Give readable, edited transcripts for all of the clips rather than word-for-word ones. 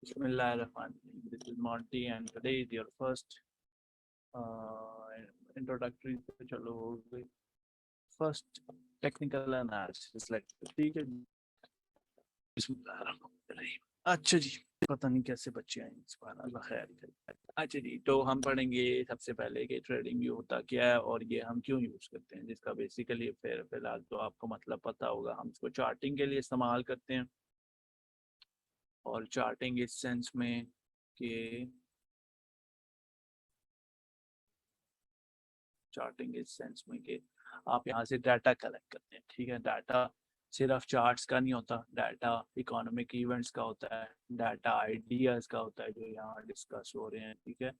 Bismillahirrahmanirrahim. This is Monty and today is your first introductory पे चलो हो गई फर्स्ट टेक्निकल एनालिसिस लेक्चर, ठीक है। बिस्मिल्लाहिर्रहमानिर्रहीम। अच्छा जी, पता नहीं कैसे बच्चे आए, सुभान अल्लाह, खैर करे। अच्छा जी, तो हम पढ़ेंगे सबसे पहले कि ट्रेडिंग व्यू होता क्या है और ये हम क्यों यूज़ करते हैं, जिसका बेसिकली फिर फिलहाल तो आपको मतलब पता होगा। हम इसको चार्टिंग के लिए इस्तेमाल करते हैं और चार्टिंग इस सेंस में कि चार्टिंग इस सेंस में कि आप यहाँ से डाटा कलेक्ट करते हैं, ठीक है। डाटा सिर्फ चार्ट्स का नहीं होता, डाटा इकोनॉमिक इवेंट्स का होता है, डाटा आइडियाज़ का होता है जो यहाँ डिस्कस हो रहे हैं, ठीक है।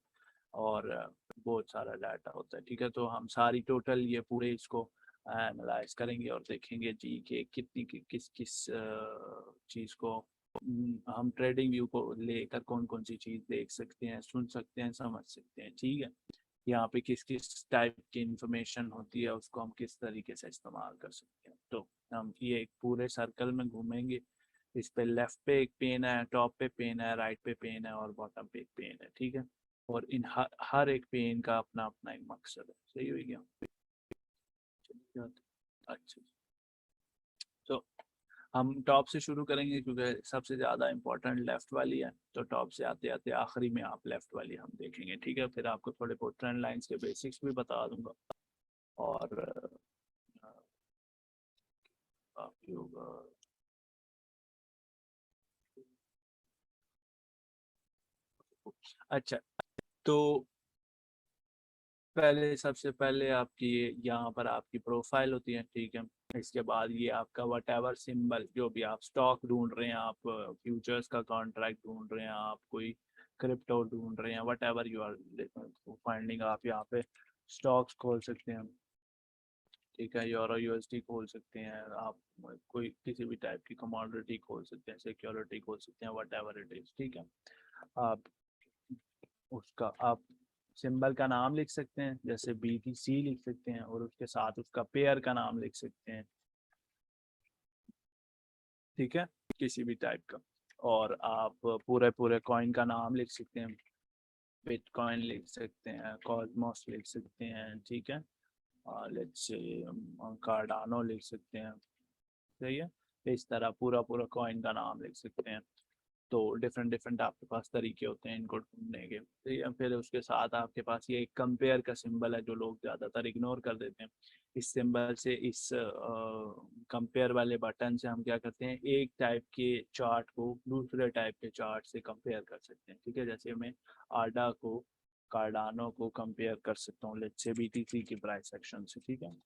और बहुत सारा डाटा होता है, ठीक है। तो हम सारी टोटल ये पूरे इसको एनालाइज करेंगे और देखेंगे जी कि कितनी किस किस चीज़ को हम ट्रेडिंग व्यू को लेकर कौन कौन सी चीज़ देख सकते हैं, सुन सकते हैं, समझ सकते हैं, ठीक है। यहाँ पे किस किस टाइप की इंफॉर्मेशन होती है, उसको हम किस तरीके से इस्तेमाल कर सकते हैं। तो हम ये एक पूरे सर्कल में घूमेंगे। इस पे लेफ्ट पे एक पेन है, टॉप पे पेन है, राइट पे पेन है और बॉटम पे एक पेन है, ठीक है। और इन हर एक पेन का अपना अपना एक मकसद है, सही हो गया। अच्छा, तो हम टॉप से शुरू करेंगे क्योंकि सबसे ज़्यादा इम्पोर्टेंट लेफ़्ट वाली है। तो टॉप से आते आते आखिरी में आप लेफ़्ट वाली हम देखेंगे, ठीक है। फिर आपको थोड़े बहुत ट्रेंड लाइंस के बेसिक्स भी बता दूंगा और काफ़ी होगा। अच्छा, तो पहले सबसे पहले आपकी यहाँ पर आपकी प्रोफाइल होती है, ठीक है। इसके बाद ये आपका वट एवर सिम्बल, जो भी आप स्टॉक ढूंढ रहे हैं, आप फ्यूचर्स का कॉन्ट्रैक्ट ढूंढ रहे हैं, आप कोई क्रिप्टो ढूंढ रहे हैं, whatever you are finding, आप यहाँ पे स्टॉक्स खोल सकते हैं, ठीक है। यूरो यूएसडी खोल सकते हैं आप, कोई किसी भी टाइप की कमोडिटी खोल सकते हैं, सिक्योरिटी खोल सकते हैं, वट एवर इट इज, ठीक है। आप उसका आप सिंबल का नाम लिख सकते हैं, जैसे BTC लिख सकते हैं और उसके साथ उसका पेयर का नाम लिख सकते हैं, ठीक है, किसी भी टाइप का। और आप पूरे पूरे कॉइन का नाम लिख सकते हैं, बिटकॉइन लिख सकते हैं, कॉस्मोस लिख सकते हैं, ठीक है। लेट्स से कार्डानो लिख सकते हैं, सही है। इस तरह पूरा पूरा कॉइन का नाम लिख सकते हैं। तो डिफरेंट डिफरेंट आपके पास तरीके होते हैं इनको ढूंढने के, तो ये फिर उसके साथ आपके पास ये एक कंपेयर का सिंबल है जो लोग ज़्यादातर इग्नोर कर देते हैं। इस सिंबल से, इस कंपेयर वाले बटन से हम क्या करते हैं, एक टाइप के चार्ट को दूसरे टाइप के चार्ट से कंपेयर कर सकते हैं, ठीक है। जैसे मैं आडा को कार्डानो को कंपेयर कर सकता हूँ, लेट्स से BTC की प्राइस एक्शन से, ठीक है।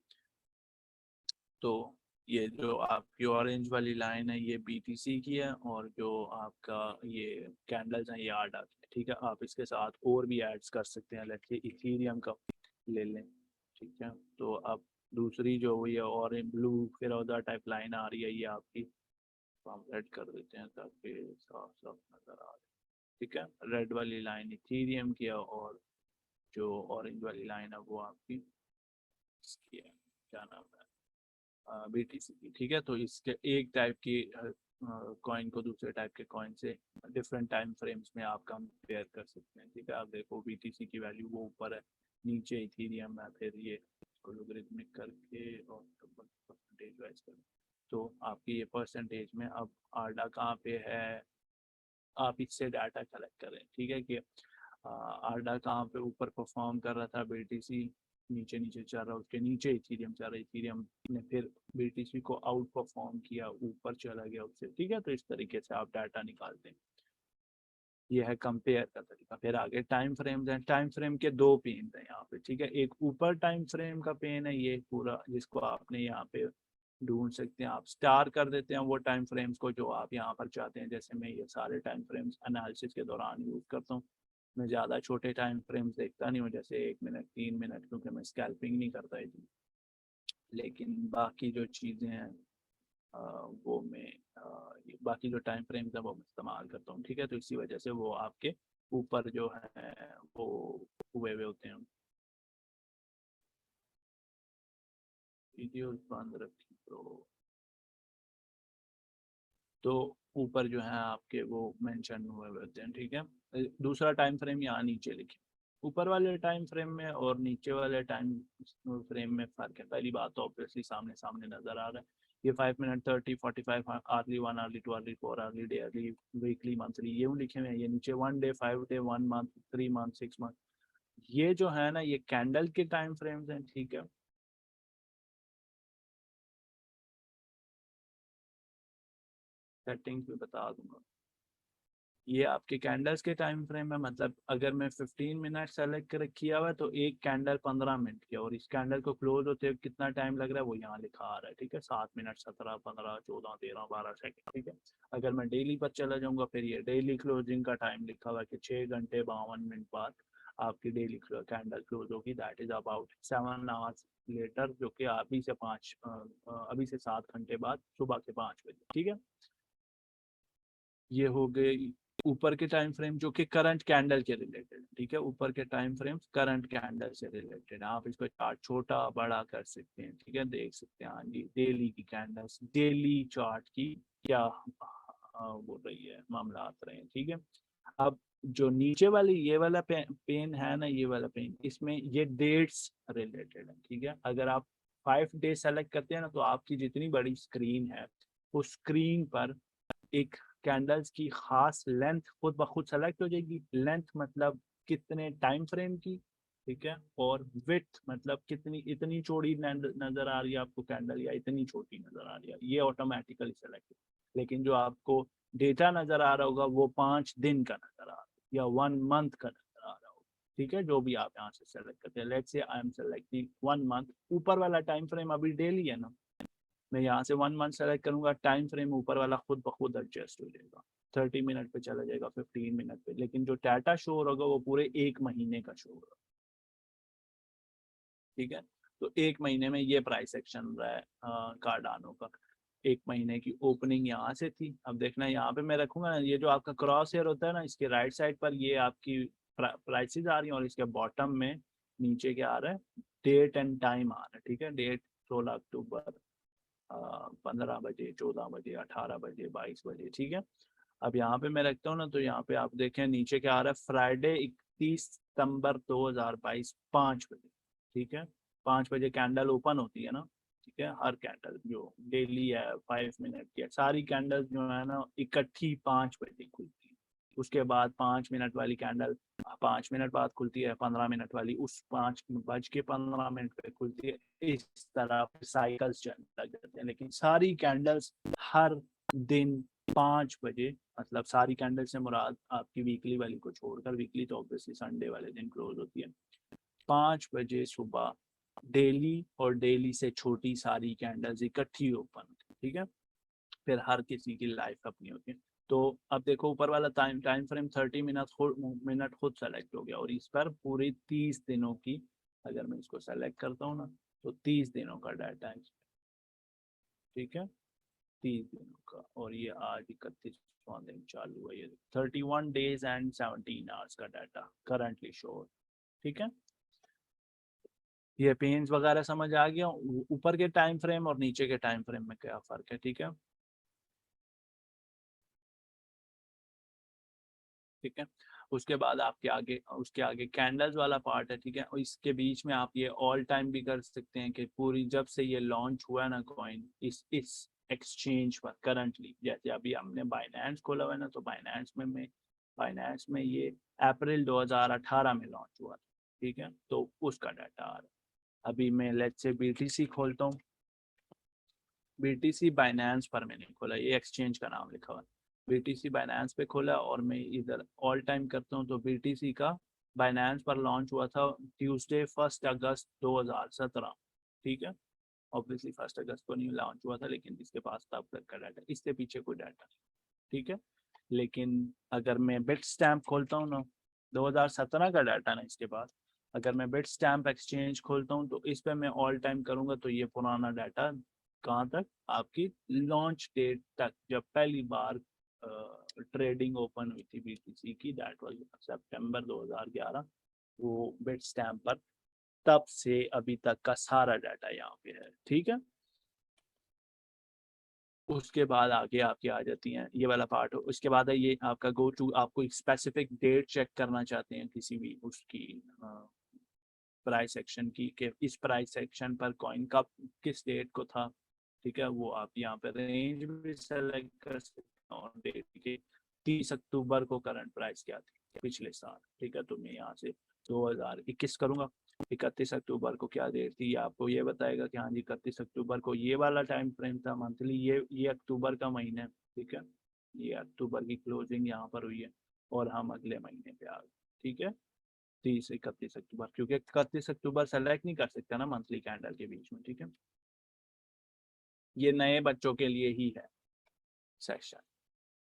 तो ये जो आपकी ऑरेंज वाली लाइन है ये BTC की है और जो आपका ये कैंडल्स हैं ये आडा की है, ठीक है। आप इसके साथ और भी ऐड्स कर सकते हैं, लेट्स से इथेरियम का ले लें, ठीक है। तो अब दूसरी जो हुई है और ब्लू फिरोजा टाइप लाइन आ रही है, ये आपकी, तो हम रेड कर देते हैं ताकि साफ साफ नजर आ जाए, ठीक है। रेड वाली लाइन इथेरियम की है और जो ऑरेंज वाली लाइन है वो आपकी इसकी है, क्या नाम है, BTC की, ठीक है। तो इसके एक टाइप की कॉइन को दूसरे टाइप के कॉइन से डिफरेंट टाइम फ्रेम्स में आप कंपेयर कर सकते हैं, ठीक है। आप देखो BTC की वैल्यू वो ऊपर है, नीचे इथेरियम है, फिर ये इसको लोगरिथमिक करके और परसेंटेज वाइज करें तो आपकी ये परसेंटेज में अब आडा कहाँ पे है, आप इससे डाटा कलेक्ट करें, ठीक है। कि आरडा कहाँ पे ऊपर परफॉर्म कर रहा था, BTC नीचे नीचे चल रहा, उसके नीचे इथेरियम चल रहा, इथेरियम ने फिर BTC को आउट परफॉर्म किया, ऊपर चला गया उससे, ठीक है। तो इस तरीके से आप डाटा निकालते हैं, ये है कंपेयर का तरीका। फिर आगे टाइम फ्रेम्स हैं, टाइम फ्रेम के दो पेन हैं यहाँ पे, ठीक है। एक ऊपर टाइम फ्रेम का पेन है ये पूरा, जिसको आपने यहाँ पे ढूंढ सकते हैं, आप स्टार कर देते हैं वो टाइम फ्रेम्स को जो आप यहाँ पर चाहते हैं। जैसे मैं ये सारे टाइम फ्रेम्स एनालिसिस के दौरान यूज करता हूँ, मैं ज़्यादा छोटे टाइम फ्रेम्स देखता नहीं हूँ, जैसे 1 मिनट 3 मिनट, क्योंकि मैं स्कैल्पिंग नहीं करता इतनी। लेकिन बाकी जो चीज़ें हैं वो मैं बाकी जो टाइम फ्रेम्स है वो मैं इस्तेमाल करता हूँ, ठीक है। तो इसी वजह से वो आपके ऊपर जो है वो हुए हुए होते हैं। वीडियो बंद रखी तो ऊपर जो है आपके वो मेंशन हुए होते हैं, ठीक है। दूसरा टाइम फ्रेम यहाँ नीचे लिखे, ऊपर वाले टाइम फ्रेम में और नीचे वाले टाइम फ्रेम में फर्क है। पहली बात तो ऑब्वियसली सामने सामने नजर आ रहा है, ये 5 minute 30 45 hourly 1 hourly 2 hourly 4 hourly daily weekly monthly ये लिखे हुए हैं। ये नीचे 1 day 5 day 1 month 3 month 6 month, ये जो है ना ये कैंडल के टाइम फ्रेम्स हैं, ठीक है। सेटिंग्स भी बता दूंगा। ये आपके कैंडल्स के टाइम फ्रेम है, मतलब अगर मैं 15 मिनट सेलेक्ट कर किया हुआ है तो एक कैंडल 15 मिनट की, और इस कैंडल को क्लोज होते हुए कितना टाइम लग रहा है वो यहाँ लिखा आ रहा है, ठीक है। 7 मिनट 17 15 14 13 12 सेकंड, ठीक है। अगर मैं डेली पर चला जाऊंगा फिर ये डेली क्लोजिंग का टाइम लिखा हुआ है कि 6 घंटे 52 मिनट बाद आपकी डेली कैंडल क्लोज होगी, that is about 7 hours later, जो कि अभी से 7 घंटे बाद सुबह के 5 बजे, ठीक है। ये हो गए ऊपर के टाइम फ्रेम जो कि करंट कैंडल के रिलेटेड, ठीक है। ऊपर के टाइम फ्रेम करंट कैंडल से रिलेटेड, आप इसको चार्ट छोटा बड़ा कर सकते हैं, ठीक है। देख सकते हैं हाँ जी डेली की कैंडल्स, डेली चार्ट की क्या बोल रही है मामला आते रहे हैं, ठीक है। अब जो नीचे वाली ये वाला पेन है ना, ये वाला पेन, इसमें ये डेट्स रिलेटेड है, ठीक है। अगर आप 5 डे सेलेक्ट करते हैं ना तो आपकी जितनी बड़ी स्क्रीन है उस स्क्रीन पर एक कैंडल्स की खास लेंथ खुद ब खुद सेलेक्ट हो जाएगी। लेंथ मतलब कितने टाइम फ्रेम की, ठीक है। और विड्थ मतलब कितनी, इतनी चौड़ी नजर आ रही है आपको कैंडल या इतनी छोटी नजर आ रही है, ये ऑटोमेटिकली सेलेक्ट। लेकिन जो आपको डेटा नजर आ रहा होगा वो 5 दिन का नजर आ रहा है या 1 मंथ का नजर आ रहा होगा, ठीक है। जो भी आप यहाँ से सेलेक्ट करते हैं, let's say I am selecting 1 month, ऊपर वाला टाइम फ्रेम अभी डेली है ना, मैं यहाँ से 1 मंथ सेलेक्ट करूंगा, टाइम फ्रेम ऊपर वाला खुद ब खुद एडजस्ट हो जाएगा, 30 मिनट पे चला जाएगा, 15 मिनट पे, लेकिन जो डाटा शो होगा वो पूरे 1 महीने का शो होगा, ठीक है। तो 1 महीने में ये प्राइस एक्शन रहा है कार्डानो का। 1 महीने की ओपनिंग यहाँ से थी, अब देखना यहाँ पे मैं रखूंगा ना, ये जो आपका क्रॉस हेयर होता है ना, इसके राइट साइड पर ये आपकी प्राइसेस आ रही हैं, और इसके बॉटम में नीचे क्या आ रहा है, डेट एंड टाइम आ रहा है, ठीक है। डेट 16 अक्टूबर, 15 बजे 14 बजे 18 बजे 22 बजे, ठीक है। अब यहाँ पे मैं रखता हूँ ना, तो यहाँ पे आप देखें नीचे क्या आ रहा है, फ्राइडे 31 सितंबर 2022 5 बजे, ठीक है। 5 बजे कैंडल ओपन होती है ना, ठीक है। हर कैंडल जो डेली है 5 मिनट की है, सारी कैंडल जो है ना इकट्ठी 5 बजे खुलती है। उसके बाद 5 मिनट वाली कैंडल 5 मिनट बाद खुलती है, 15 मिनट वाली उस 5 बज के 15 मिनट पे खुलती है। इस तरह साइकिल्स चलने लग जाते हैं, लेकिन सारी कैंडल्स हर दिन 5 बजे, मतलब सारी कैंडल से मुराद आपकी वीकली वाली को छोड़कर, वीकली तो ऑब्वियसली संडे वाले दिन क्लोज होती है, 5 बजे सुबह डेली, और डेली से छोटी सारी कैंडल्स इकट्ठी ओपन, ठीक है। फिर हर किसी की लाइफ अपनी होती है। तो अब देखो ऊपर वाला टाइम टाइम फ्रेम 30 मिनट खुद सेलेक्ट हो गया, और इस पर पूरी 30 दिनों की, अगर मैं इसको सेलेक्ट करता हूँ ना तो 30 दिनों का डाटा है, ठीक है। 30 दिनों का, और ये आज 31वां दिन चालू है, ये 31 days and 17 hours का डाटा करंटली शो, ठीक है। ये पेन्स वगैरह समझ आ गया, ऊपर के टाइम फ्रेम और नीचे के टाइम फ्रेम में क्या फर्क है, ठीक है। ठीक है। उसके बाद आपके आगे, उसके आगे कैंडल्स वाला पार्ट है, ठीक है। और इसके बीच में आप ये ऑल टाइम भी कर सकते हैं कि पूरी जब से ये लॉन्च हुआ है ना कॉइन इस एक्सचेंज पर करंटली, जैसे अभी हमने बाइनेंस खोला हुआ है ना, तो बाइनेंस में ये अप्रैल 2018 में लॉन्च हुआ था, ठीक है। तो उसका डाटा आ रहा है। अभी मैं लेट्स से बीटीसी खोलता हूँ, बीटीसी बाइनेंस पर मैंने खोला, ये एक्सचेंज का नाम लिखा हुआ है, बीटीसी बाइनेंस पे खोला, और मैं इधर ऑल टाइम करता हूँ तो बीटीसी का बाइनेंस पर लॉन्च हुआ था ट्यूसडे 1 अगस्त 2017, ठीक है। ऑब्वियसली 1 अगस्त को नहीं लॉन्च हुआ था, लेकिन इसके पास तब तक का डाटा, इसके पीछे कोई डाटा नहीं, ठीक है। लेकिन अगर मैं बिट स्टैम्प खोलता हूँ ना, 2017 का डाटा ना इसके पास, अगर मैं बिट स्टैम्प एक्सचेंज खोलता हूँ तो इस पर मैं ऑल टाइम करूंगा तो ये पुराना डाटा कहाँ तक, आपकी लॉन्च डेट तक, जब पहली बार ट्रेडिंग ओपन हुई थी बीटीसी की, दैट वाज सितंबर 2011, वो बिट स्टैम्प पर, तब से अभी तक का सारा डाटा यहाँ पे है, ठीक है। उसके बाद आगे आपकी आ जाती हैं ये वाला पार्ट। उसके बाद है ये आपका गो टू, आपको एक स्पेसिफिक डेट चेक करना चाहते हैं किसी भी उसकी प्राइस सेक्शन की, कि इस प्राइस सेक्शन पर कॉइन कब किस डेट को था। ठीक है, वो आप यहाँ पे रेंज भी सेलेक्ट कर सकते हैं और डेट के 30 अक्टूबर को करंट प्राइस क्या थी पिछले साल। ठीक है, तो मैं यहाँ से 2021 करूंगा। 31 अक्टूबर को क्या डेट थी, आपको ये बताएगा कि हाँ जी 31 अक्टूबर को ये वाला टाइम फ्रेम था मंथली, ये अक्टूबर का महीना है। ठीक है, ये अक्टूबर की क्लोजिंग यहाँ पर हुई है और हम अगले महीने पे आ गए। ठीक है, 30 से 31 अक्टूबर, क्योंकि 31 अक्टूबर सेलेक्ट नहीं कर सकते ना मंथली कैंडल के बीच में। ठीक है, ये नए बच्चों के लिए ही है सेक्शन।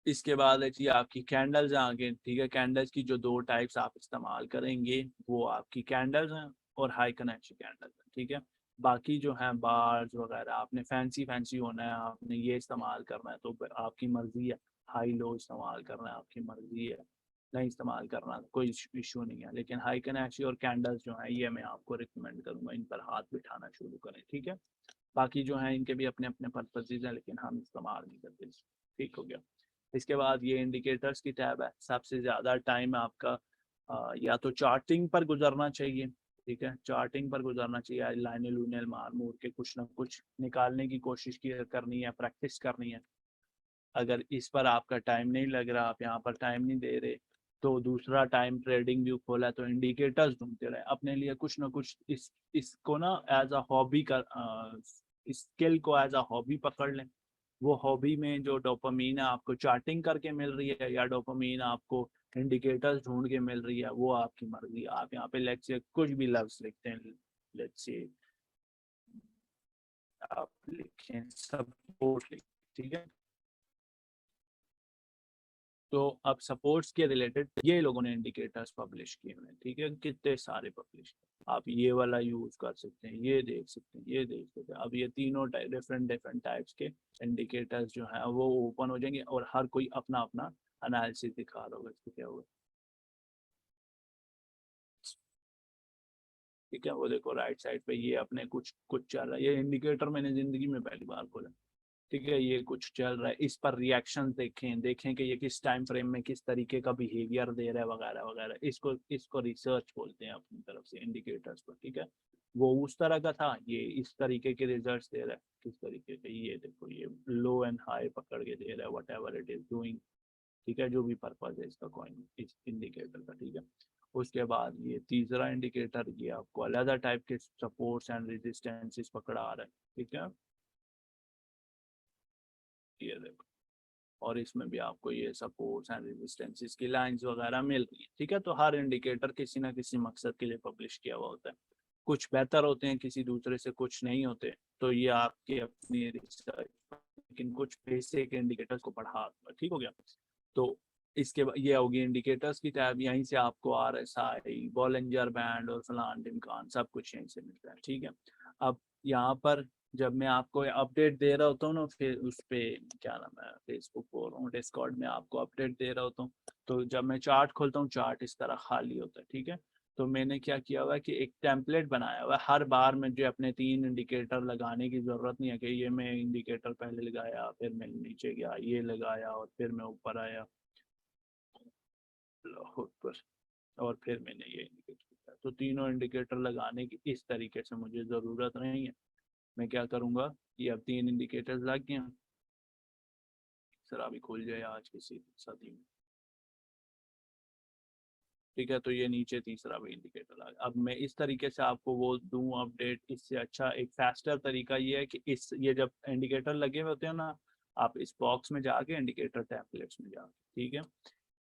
इसके बाद है जी आपकी कैंडल्स आ गए। ठीक है, कैंडल्स की जो दो टाइप्स आप इस्तेमाल करेंगे वो आपकी कैंडल्स हैं और हाई कनेक्शन कैंडल्स हैं। ठीक है, बाकी जो है बार्स वगैरह आपने फैंसी फैंसी होना है, आपने ये इस्तेमाल करना है तो आपकी मर्जी है। हाई लो इस्तेमाल करना है आपकी मर्जी है, नहीं इस्तेमाल करना कोई इशू नहीं है। लेकिन हाई कनेक्शन और कैंडल्स जो है ये मैं आपको रिकमेंड करूंगा, इन पर हाथ बिठाना शुरू करें। ठीक है, बाकी जो है इनके भी अपने अपने पर्पजेज हैं लेकिन हम इस्तेमाल नहीं करते। ठीक हो गया। इसके बाद ये इंडिकेटर्स की टैब है। सबसे ज़्यादा टाइम आपका या तो चार्टिंग पर गुजरना चाहिए। ठीक है, चार्टिंग पर गुजरना चाहिए, लाइनें लूनें मार मूर के कुछ ना कुछ निकालने की कोशिश की करनी है, प्रैक्टिस करनी है। अगर इस पर आपका टाइम नहीं लग रहा, आप यहाँ पर टाइम नहीं दे रहे, तो दूसरा टाइम ट्रेडिंग व्यू खोला तो इंडिकेटर्स ढूंढते रहे अपने लिए कुछ ना कुछ। इसको ना एज अ हॉबी कर, स्किल को एज अ हॉबी पकड़ लें। वो हॉबी में जो डोपामीन है आपको चार्टिंग करके मिल रही है या डोपामीन आपको इंडिकेटर्स ढूंढ के मिल रही है, वो आपकी मर्जी। आप यहाँ पे लेट्स से कुछ भी लफ्ज लिखते हैं, लेट्स से आप लिखें सपोर्ट लिख। ठीक है, तो अब सपोर्ट्स के रिलेटेड ये लोगों ने इंडिकेटर्स पब्लिश किए हुए हैं। ठीक है, कितने सारे पब्लिश, आप ये वाला यूज कर सकते हैं, ये देख सकते हैं, ये देख सकते हैं। अब ये तीनों डिफरेंट डिफरेंट टाइप्स के इंडिकेटर्स जो हैं वो ओपन हो जाएंगे और हर कोई अपना अपना एनालिसिस दिखा रहा होगा इसको क्या हुआ। ठीक है, वो देखो राइट साइड पे ये अपने कुछ कुछ चल रहा है। ये इंडिकेटर मैंने जिंदगी में पहली बार खोला। ठीक है, ये कुछ चल रहा है, इस पर रिएक्शन देखें देखें कि ये किस टाइम फ्रेम में किस तरीके का बिहेवियर दे रहा है वगैरह वगैरह। इसको इसको रिसर्च बोलते हैं अपनी तरफ से इंडिकेटर्स पर। ठीक है, वो उस तरह का था, ये इस तरीके के रिजल्ट्स दे रहा है किस तरीके के। ये देखो ये लो एंड हाई पकड़ के दे रहा है, what ever it is doing. ठीक है, जो भी पर्पज है इसका कॉइन इस इंडिकेटर का। ठीक है, उसके बाद ये तीसरा इंडिकेटर ये आपको अलग टाइप के सपोर्ट्स एंड रेजिस्टेंसेस पकड़ा रहा है। ठीक है, ये देखो, और इसमें भी आपको ये सपोर्ट्स एंड रेजिस्टेंसेस की लाइंस वगैरह मिल रही है। ठीक है, तो हर इंडिकेटर किसी ना किसी मकसद के लिए पब्लिश किया हुआ होता है। कुछ बेहतर होते हैं किसी दूसरे से, कुछ नहीं होते, तो ये आपके अपनी रिसर्च। लेकिन कुछ बेसिक इंडिकेटर्स को पढ़ा। ठीक हो गया, तो इसके बाद ये होगी इंडिकेटर्स की टैब। यहीं से आपको RSI, बॉलिंजर बैंड और फलान ढिमकान सब कुछ यहीं से मिलता है। ठीक है, अब यहाँ पर जब मैं आपको अपडेट दे रहा होता हूँ ना, फिर उस पर क्या नाम है, फेसबुक और डिस्कॉर्ड में आपको अपडेट दे रहा होता हूँ, तो जब मैं चार्ट खोलता हूँ चार्ट इस तरह खाली होता है। ठीक है, तो मैंने क्या किया हुआ है कि एक टेम्पलेट बनाया हुआ है। हर बार मुझे अपने 3 इंडिकेटर लगाने की ज़रूरत नहीं है कि ये मैं इंडिकेटर पहले लगाया फिर मैं नीचे गया, ये लगाया और फिर मैं ऊपर आया ऊपर और फिर मैंने ये इंडिकेटर किया। तो तीनों इंडिकेटर लगाने की इस तरीके से मुझे ज़रूरत नहीं है। मैं क्या करूँगा, ये अब 3 इंडिकेटर्स लग गए हैं। सर अभी खुल जाए आज किसी सदी में। ठीक है, तो ये नीचे तीसरा भी इंडिकेटर आ गया। अब मैं इस तरीके से आपको वो दूं अपडेट। इससे अच्छा एक फास्टर तरीका ये है कि इस ये जब इंडिकेटर लगे हुए होते हैं ना, आप इस बॉक्स में जाके इंडिकेटर टेम्पलेट्स में जाके, ठीक है,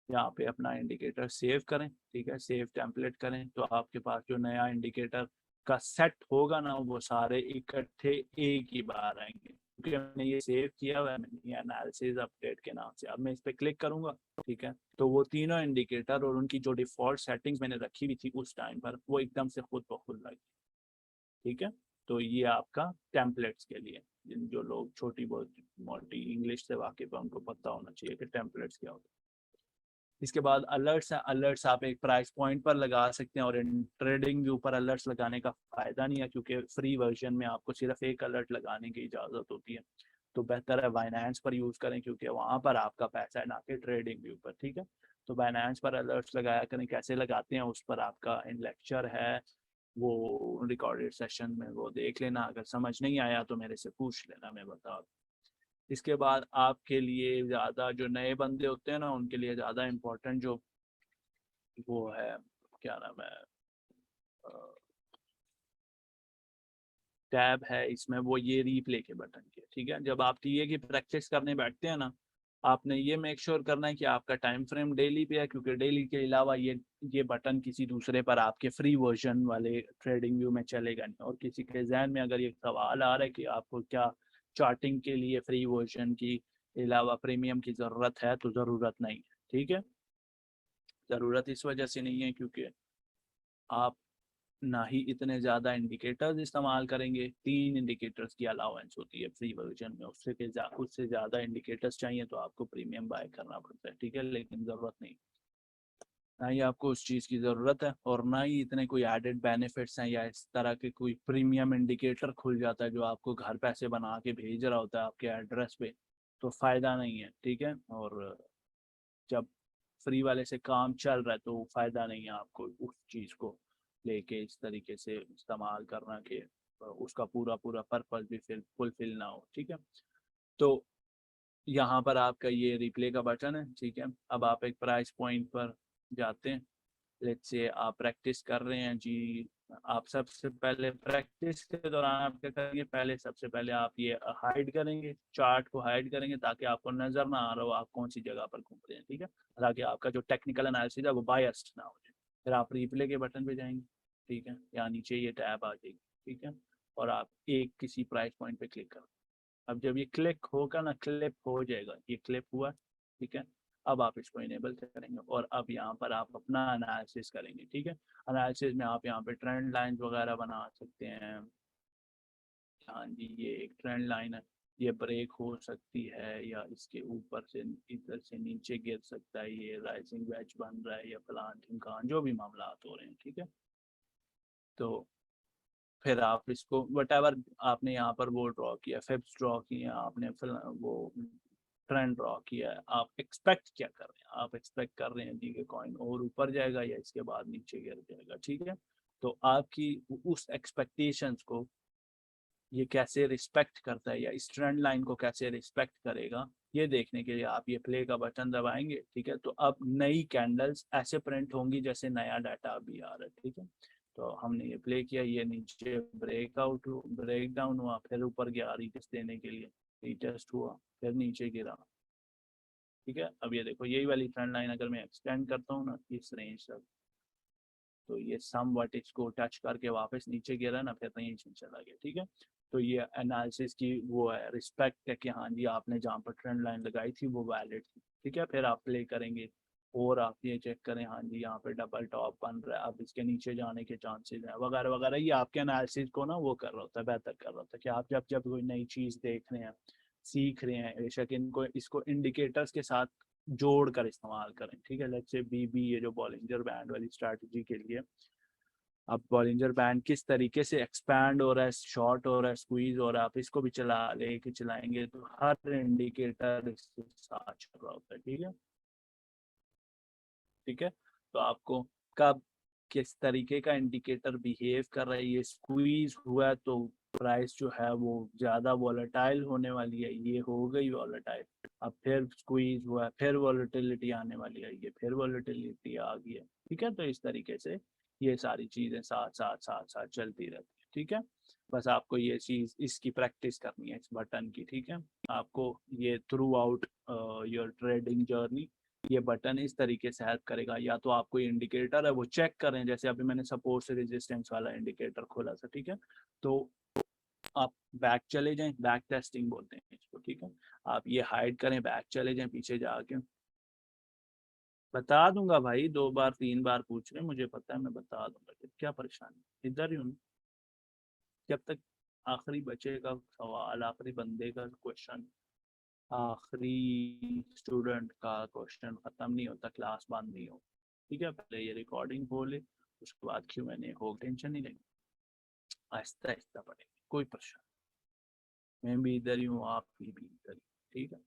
यहाँ पे अपना इंडिकेटर सेव करें। ठीक है, सेव टेम्पलेट करें तो आपके पास जो नया इंडिकेटर का सेट होगा ना वो सारे इकट्ठे एक ही बार आएंगे, क्योंकि मैंने ये सेव किया हुआ है, मैंने ये एनालिसिस अपडेट के नाम से। अब मैं इस पर क्लिक करूंगा। ठीक है, तो वो तीनों इंडिकेटर और उनकी जो डिफॉल्ट सेटिंग्स मैंने रखी हुई थी उस टाइम पर वो एकदम से खुद ब खुद लगी। ठीक है, तो ये आपका टेम्पलेट्स के लिए, जिन जो लोग छोटी बहुत मोटी इंग्लिश से वाकिफ है उनको पता होना चाहिए कि टेम्पलेट्स क्या होता है। इसके बाद अलर्ट्स हैं। अलर्ट्स आप एक प्राइस पॉइंट पर लगा सकते हैं और ट्रेडिंग व्यू पर अलर्ट्स लगाने का फायदा नहीं है, क्योंकि फ्री वर्जन में आपको सिर्फ एक अलर्ट लगाने की इजाज़त होती है। तो बेहतर है बाइनेंस पर यूज करें, क्योंकि वहां पर आपका पैसा है ना कि ट्रेडिंग व्यू पर, ठीक है। तो बाइनेंस पर अलर्ट्स लगाया करें, कैसे लगाते हैं उस पर आपका लेक्चर है, वो रिकॉर्डेड सेशन में वो देख लेना। अगर समझ नहीं आया तो मेरे से पूछ लेना, मैं बता दूँ। इसके बाद आपके लिए ज़्यादा जो नए बंदे होते हैं ना, उनके लिए ज़्यादा इम्पोर्टेंट जो वो है, क्या नाम है, टैब है इसमें, वो ये रीप्ले के बटन के, ठीक है। जब आप टीए की प्रैक्टिस करने बैठते हैं ना, आपने ये मेक श्योर करना है कि आपका टाइम फ्रेम डेली पे है, क्योंकि डेली के अलावा ये बटन किसी दूसरे पर आपके फ्री वर्जन वाले ट्रेडिंग व्यू में चलेगा नहीं। और किसी के जहन में अगर ये सवाल आ रहा है कि आपको क्या चार्टिंग के लिए फ्री वर्जन की अलावा प्रीमियम की ज़रूरत है, तो ज़रूरत नहीं है, ठीक है। ज़रूरत इस वजह से नहीं है क्योंकि आप ना ही इतने ज़्यादा इंडिकेटर्स इस्तेमाल करेंगे। 3 इंडिकेटर्स की अलाउंस होती है फ्री वर्जन में, उससे ज़्यादा इंडिकेटर्स चाहिए तो आपको प्रीमियम बाय करना पड़ता है, ठीक है। लेकिन ज़रूरत नहीं, ना ही आपको उस चीज़ की ज़रूरत है, और ना ही इतने कोई एडेड बेनिफिट्स हैं, या इस तरह के कोई प्रीमियम इंडिकेटर खुल जाता है जो आपको घर पैसे बना के भेज रहा होता है आपके एड्रेस पे, तो फ़ायदा नहीं है, ठीक है। और जब फ्री वाले से काम चल रहा है तो फ़ायदा नहीं है आपको उस चीज़ को लेके इस तरीके से इस्तेमाल करना कि उसका पूरा पूरा पर्पस भी फिर फुलफिल ना हो, ठीक है। तो यहाँ पर आपका ये रिप्ले का बटन है, ठीक है। अब आप एक प्राइस पॉइंट पर जाते हैं, लेट्स से आप प्रैक्टिस कर रहे हैं जी। आप सबसे पहले प्रैक्टिस के दौरान आप क्या करेंगे, पहले सबसे पहले आप ये हाइड करेंगे, चार्ट को हाइड करेंगे ताकि आपको नजर ना आ रहा हो आप कौन सी जगह पर घूम रहे हैं, ठीक है। ताकि आपका जो टेक्निकल एनालिसिस है वो बायस्ड ना हो जाए। फिर आप रिप्ले के बटन पे जाएंगे, ठीक है, या नीचे ये टैब आ जाएगी, ठीक है। और आप एक किसी प्राइस पॉइंट पे क्लिक करें। अब जब ये क्लिक होगा ना, क्लिप हो जाएगा, ये क्लिप हुआ, ठीक है। अब आप इसको इनेबल करेंगे और अब यहाँ पर आप अपना एनालिसिस करेंगे, ठीक है। एनालिसिस में आप यहाँ पे ट्रेंड लाइन वगैरह बना सकते हैं। हाँ जी, ये एक ट्रेंड लाइन है, ये ब्रेक हो सकती है या इसके ऊपर से इधर से नीचे गिर सकता है, ये राइजिंग वेज बन रहा है या प्लांटिंग का जो भी मामला हो रहे हैं, ठीक है। तो फिर आप इसको वटेवर आपने यहाँ पर वो ड्रॉ किया, फिप्स ड्रॉ किए आपने, फिर वो ट्रेंड ड्रॉ किया है, आप एक्सपेक्ट क्या कर रहे हैं, आप एक्सपेक्ट कर रहे हैं जी कि कॉइन और ऊपर जाएगा या इसके बाद नीचे गिर जाएगा, ठीक है। तो आपकी उस एक्सपेक्टेशंस को ये कैसे रिस्पेक्ट करता है, या इस ट्रेंड लाइन को कैसे रिस्पेक्ट करेगा, ये देखने के लिए आप ये प्ले का बटन दबाएंगे, ठीक है। तो अब नई कैंडल्स ऐसे प्रिंट होंगी जैसे नया डाटा अभी आ रहा है, ठीक है। तो हमने ये प्ले किया, ये नीचे ब्रेकआउट ब्रेक डाउन हुआ, फिर ऊपर गया रीटेस्ट देने के लिए, रीटेस्ट हुआ, फिर नीचे गिरा, ठीक है। अब ये देखो, यही वाली ट्रेंड लाइन अगर मैं एक्सटेंड करता हूँ ना इस रेंज तक, तो ये सम वट इसको टच करके वापस नीचे गिरा ना, फिर रेंज में चला गया, ठीक है। तो ये एनालिसिस की वो है, रिस्पेक्ट है कि हाँ जी आपने जहाँ पर ट्रेंड लाइन लगाई थी वो वैलिड थी, ठीक है। फिर आप प्ले करेंगे और आप ये चेक करें, हाँ जी यहाँ पे डबल टॉप बन रहा है, अब इसके नीचे जाने के चांसेस हैं वगैरह वगैरह। ये आपके एनालिसिस को ना वो कर रहा होता है, बेहतर कर रहा होता है कि आप जब जब कोई नई चीज़ देख रहे हैं, सीख रहे हैं, बेशक इनको इसको इंडिकेटर्स के साथ जोड़ कर इस्तेमाल करें, ठीक है। लेट्स से बीबी, ये जो बॉलिंजर बैंड वाली स्ट्रैटेजी के लिए, अब बॉलिंजर बैंड किस तरीके से एक्सपैंड हो रहा है, शॉर्ट हो रहा है, स्क्वीज हो रहा है, आप इसको भी चला लेके चलाएंगे तो हर इंडिकेटर इसके साथ चल रहा होता है, ठीक है, ठीक है। तो आपको कब किस तरीके का इंडिकेटर बिहेव कर रहा है, ये स्क्वीज हुआ है तो प्राइस जो है वो ज्यादा वॉलेटाइल होने वाली है, ये हो गई वॉलेटाइल। अब फिर स्क्वीज हुआ है, फिर वॉलेटिलिटी आने वाली है, ये फिर वॉलेटिलिटी आ गई है, ठीक है। तो इस तरीके से ये सारी चीजें साथ साथ साथ साथ चलती रहती है, ठीक है। बस आपको ये चीज इसकी प्रैक्टिस करनी है इस बटन की, ठीक है। आपको ये through out your trading journey ये बटन इस तरीके से हेल्प करेगा। या तो आप कोई इंडिकेटर है वो चेक करें, जैसे अभी मैंने सपोर्ट से रेजिस्टेंस वाला इंडिकेटर खोला था, ठीक है। तो आप बैक चले जाएं, बैक टेस्टिंग बोलते हैं इसको, ठीक है। आप ये हाइड करें, बैक चले जाएं पीछे जाके, बता दूंगा भाई, 2 बार 3 बार पूछ रहे हैं, मुझे पता है, मैं बता दूंगा, क्या परेशानी, इधर ही हूँ। जब तक आखिरी बचे का सवाल, आखिरी बंदे का क्वेश्चन, आखिरी स्टूडेंट का क्वेश्चन खत्म नहीं होता, क्लास बंद नहीं हो, ठीक है। पहले ये रिकॉर्डिंग हो ले, उसके बाद Q&A हो, टेंशन नहीं लेंगे, आहिस्ता आहिस्ता पढ़ेंगे, कोई परेशानी। मैं भी इधर ही हूँ, आप भी इधर ही, ठीक है।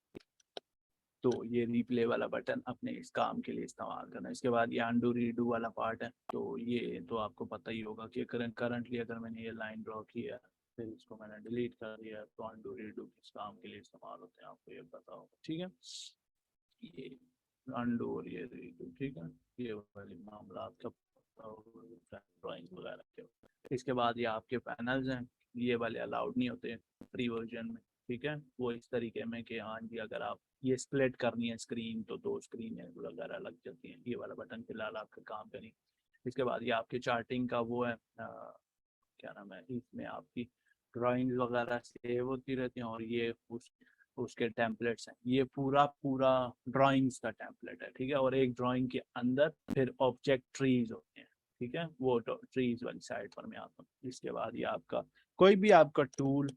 तो ये रिप्ले वाला बटन अपने इस काम के लिए इस्तेमाल करना है। इसके बाद ये अंडू रीडू वाला पार्ट है, तो ये तो आपको पता ही होगा कि करंटली अगर मैंने ये लाइन ड्रॉ किया है फिर इसको मैंने डिलीट कर दिया तो अंडू रीडू किस काम के लिए इस्तेमाल होते हैं आपको ये पता होगा, ठीक है। ये अंडू और ये रीडू, ठीक है, ये वाली मामला आपका ड्राइंग वगैरह के। इसके बाद ये आपके पैनल्स हैं, ये वाले अलाउड नहीं होते फ्री वर्जन में, ठीक है। वो इस तरीके में कि हाँ जी अगर आप ये स्प्लिट करनी है स्क्रीन तो दो स्क्रीन वगैरह लग जाती हैं। ये वाला बटन फिलहाल आपका काम करें। इसके बाद ये आपके चार्टिंग का वो है क्या नाम है, इसमें आपकी ड्राइंग वगैरह सेव होती रहती हैं और ये उसके टेम्पलेट्स हैं। ये पूरा पूरा ड्राइंग्स का टेम्पलेट है, ठीक है। और एक ड्राइंग के अंदर फिर ऑब्जेक्ट ट्रीज होते हैं, ठीक है, वो ट्रीज वाली साइड पर मैं आता हूँ। इसके बाद ये आपका कोई भी आपका टूल,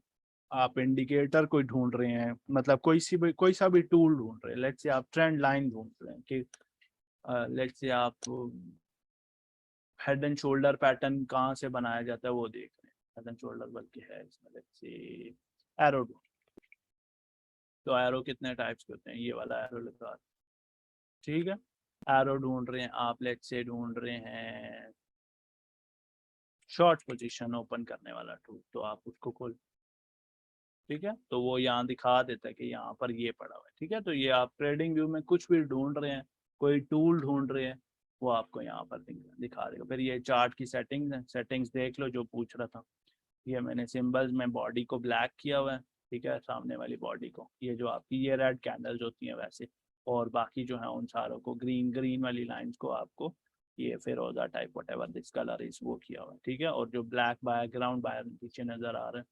आप इंडिकेटर कोई ढूंढ रहे हैं, मतलब कोई सा भी टूल ढूंढ रहे हैं, लेट्स से आप ट्रेंड लाइन ढूंढ रहे हैं कि लेट्स से आप हेड एंड शोल्डर पैटर्न कहाँ से बनाया जाता है वो देख रहे हैं। हेड एंड शोल्डर बल्कि है इसमें, लेट्स से एरो, तो एरो कितने टाइप्स के होते हैं, ये वाला एरो लगा, ठीक है। एरो ढूंढ रहे हैं आप, लेट्स से ढूंढ रहे हैं शॉर्ट पोजीशन ओपन करने वाला टूल, तो आप उसको खोल, ठीक है, तो वो यहाँ दिखा देता है कि यहाँ पर ये पड़ा हुआ है, ठीक है। तो ये आप ट्रेडिंग व्यू में कुछ भी ढूंढ रहे हैं, कोई टूल ढूंढ रहे हैं, वो आपको यहाँ पर दिखा देगा। फिर ये चार्ट की सेटिंग्स है, सेटिंग्स देख लो जो पूछ रहा था। ये मैंने सिंबल्स में बॉडी को ब्लैक किया हुआ है, ठीक है, सामने वाली बॉडी को, ये जो आपकी ये रेड कैंडल्स होती हैं वैसे, और बाकी जो है उन सारों को ग्रीन ग्रीन वाली लाइंस को आपको ये फिरोजा type whatever this colour is वो किया हुआ है, ठीक है। और जो ब्लैक बैकग्राउंड बाहर पीछे नजर आ रहा है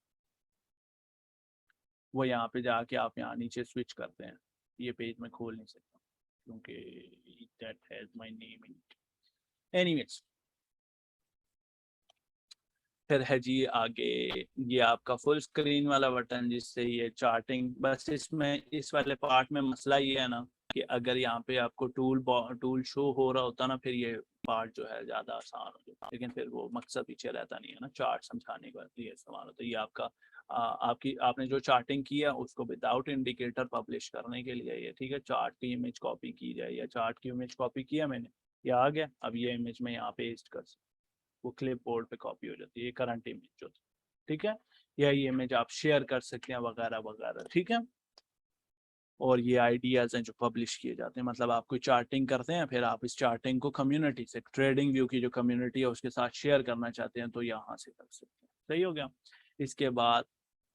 वो यहाँ पे जाके आप यहाँ नीचे स्विच करते हैं। ये पेज मैं खोल नहीं सकता क्योंकि that has my name in it. Anyways, फिर है जी आगे ये आपका फुल स्क्रीन वाला बटन जिससे ये चार्टिंग, बस इसमें इस वाले पार्ट में मसला ये है ना कि अगर यहाँ पे आपको टूल शो हो रहा होता ना फिर ये पार्ट जो है ज्यादा आसान हो जाता, लेकिन फिर वो मकसद पीछे रहता नहीं है ना, चार्ट समझाने का ये इस्तेमाल होता है। ये आपका आपने जो चार्टिंग की है उसको विदाउट इंडिकेटर पब्लिश करने के लिए ये, ठीक है, चार्ट की इमेज कॉपी की जाए, या चार्ट की इमेज कॉपी किया मैंने, ये आ गया, अब ये इमेज में यहाँ पेस्ट कर सकता, वो क्लिप बोर्ड पे कॉपी हो जाती है, ये करंट इमेज जो थी, ठीक है। या ये इमेज आप शेयर कर सकते हैं वगैरह वगैरह, ठीक है। और ये आइडियाज हैं जो पब्लिश किए जाते हैं, मतलब आप कोई चार्टिंग करते हैं फिर आप इस चार्टिंग को कम्युनिटी से, ट्रेडिंग व्यू की जो कम्युनिटी है उसके साथ शेयर करना चाहते हैं तो यहाँ से कर सकते हैं, सही हो गया। इसके बाद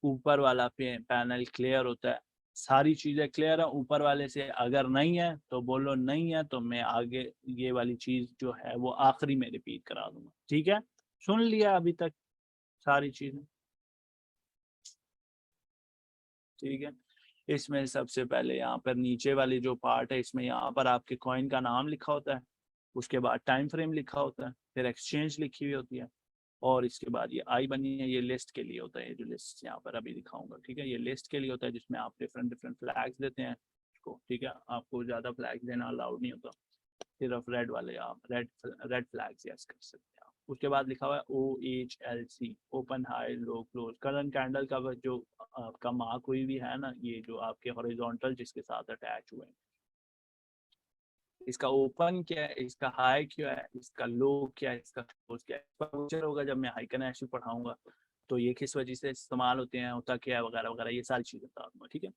ऊपर वाला पैनल क्लियर होता है, सारी चीजें क्लियर है ऊपर वाले से, अगर नहीं है तो बोलो नहीं है, तो मैं आगे ये वाली चीज जो है वो आखिरी में रिपीट करा दूंगा, ठीक है। सुन लिया अभी तक सारी चीजें, ठीक है। इसमें सबसे पहले यहाँ पर नीचे वाली जो पार्ट है इसमें यहाँ पर आपके कॉइन का नाम लिखा होता है, उसके बाद टाइम फ्रेम लिखा होता है, फिर एक्सचेंज लिखी हुई होती है, और इसके बाद ये आई बनी है, ये लिस्ट के लिए होता है, ये जो लिस्ट यहाँ पर अभी दिखाऊंगा, ठीक है, ये लिस्ट के लिए होता है जिसमें आप डिफरेंट डिफरेंट फ्लैग्स देते हैं उसको, ठीक है। आपको ज्यादा फ्लैग्स देना अलाउड नहीं होता, सिर्फ रेड वाले आप रेड फ्लैग्स यस कर सकते हैं। उसके बाद लिखा हुआ है OHLC, open high low close, current candle का जो आपका मार्क हुई भी है ना, ये जो आपके हॉरिजॉन्टल जिसके साथ अटैच हुए हैं, इसका ओपन क्या है, इसका हाई क्या है, इसका लो क्या है, इसका क्लोज क्या है, फ्यूचर होगा जब मैं हाइकन पढ़ाऊंगा तो ये किस वजह से इस्तेमाल होते हैं, होता क्या है वगैरह वगैरह, ये सारी चीजें बता दूंगा, ठीक है।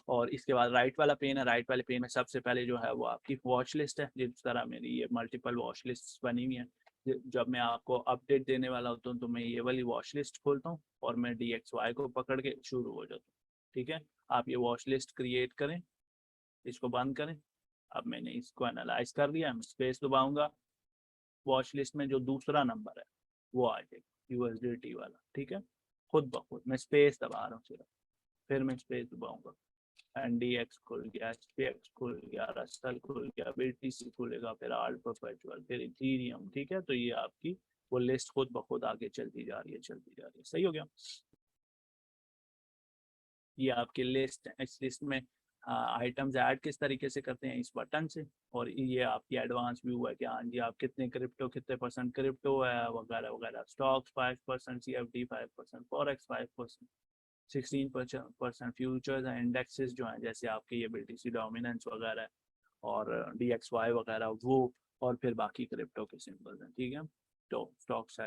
और इसके बाद राइट वाला पेन है, राइट वाले पेन में सबसे पहले जो है वो आपकी वॉच लिस्ट है, जिस तरह मेरी ये मल्टीपल वॉच लिस्ट बनी हुई है, जब मैं आपको अपडेट देने वाला होता हूँ तो मैं ये वाली वॉच लिस्ट खोलता हूँ और मैं DXY को पकड़ के शुरू हो जाता हूँ, ठीक है। आप ये वॉच लिस्ट क्रिएट करें, इसको बंद करें। अब मैंने इसको एनालाइज कर लिया, मैं स्पेस दबाऊंगा, वॉच लिस्ट में जो दूसरा नंबर है वो आ जाएगा USDT वाला, ठीक है, खुद ब खुद मैं स्पेस दबा रहा हूँ सिर्फ, फिर मैं स्पेस दबाऊंगा, NDX खुल गया, SPX खुल गया, रसल खुल गया, BTC खुलेगा, फिर आल्ट परपेचुअल, फिर इथीरियम, ठीक है। तो ये आपकी वो लिस्ट खुद ब खुद आगे चलती जा रही है, चलती जा रही है, सही हो गया। ये आपकी लिस्ट है, इस लिस्ट में आइटम्स ऐड किस तरीके से करते हैं, इस बटन से। और ये आपकी एडवांस व्यू है कि हाँ जी आप कितने क्रिप्टो, कितने परसेंट क्रिप्टो है वगैरह वगैरह, stocks 5%, CFD 5%, forex 5%, 16% futures and indexes जो हैं, जैसे आपके ये BTC डोमिनेंस वगैरह और DXY वगैरह वो, और फिर बाकी क्रिप्टो के सिंबल्स हैं, ठीक है। तो स्टॉक्स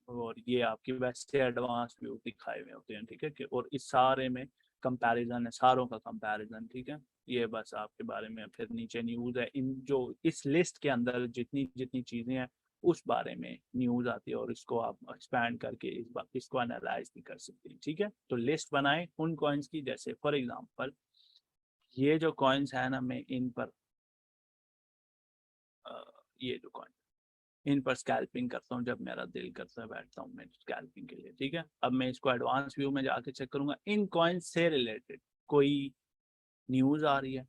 और ये आपके वैसे एडवांस व्यू दिखाए हुए होते हैं, ठीक है। कि और इस सारे में कंपैरिजन है, सारों का कंपैरिजन, ठीक है। ये बस आपके बारे में, फिर नीचे न्यूज़ है, इन जो इस लिस्ट के अंदर जितनी जितनी चीज़ें हैं उस बारे में न्यूज़ आती है, और इसको आप एक्सपैंड करके इसको एनालाइज भी कर सकते हैं, ठीक है। तो लिस्ट बनाएं उन कॉइन्स की, जैसे फॉर एग्जांपल ये जो कॉइन्स है ना, मैं इन पर ये जो कॉइन, इन पर स्कैल्पिंग करता हूँ, जब मेरा दिल करता है बैठता हूँ मैं स्कैल्पिंग के लिए, ठीक है। अब मैं इसको एडवांस व्यू में जाके चेक करूंगा, इन कॉइन्स से रिलेटेड कोई न्यूज़ आ रही है,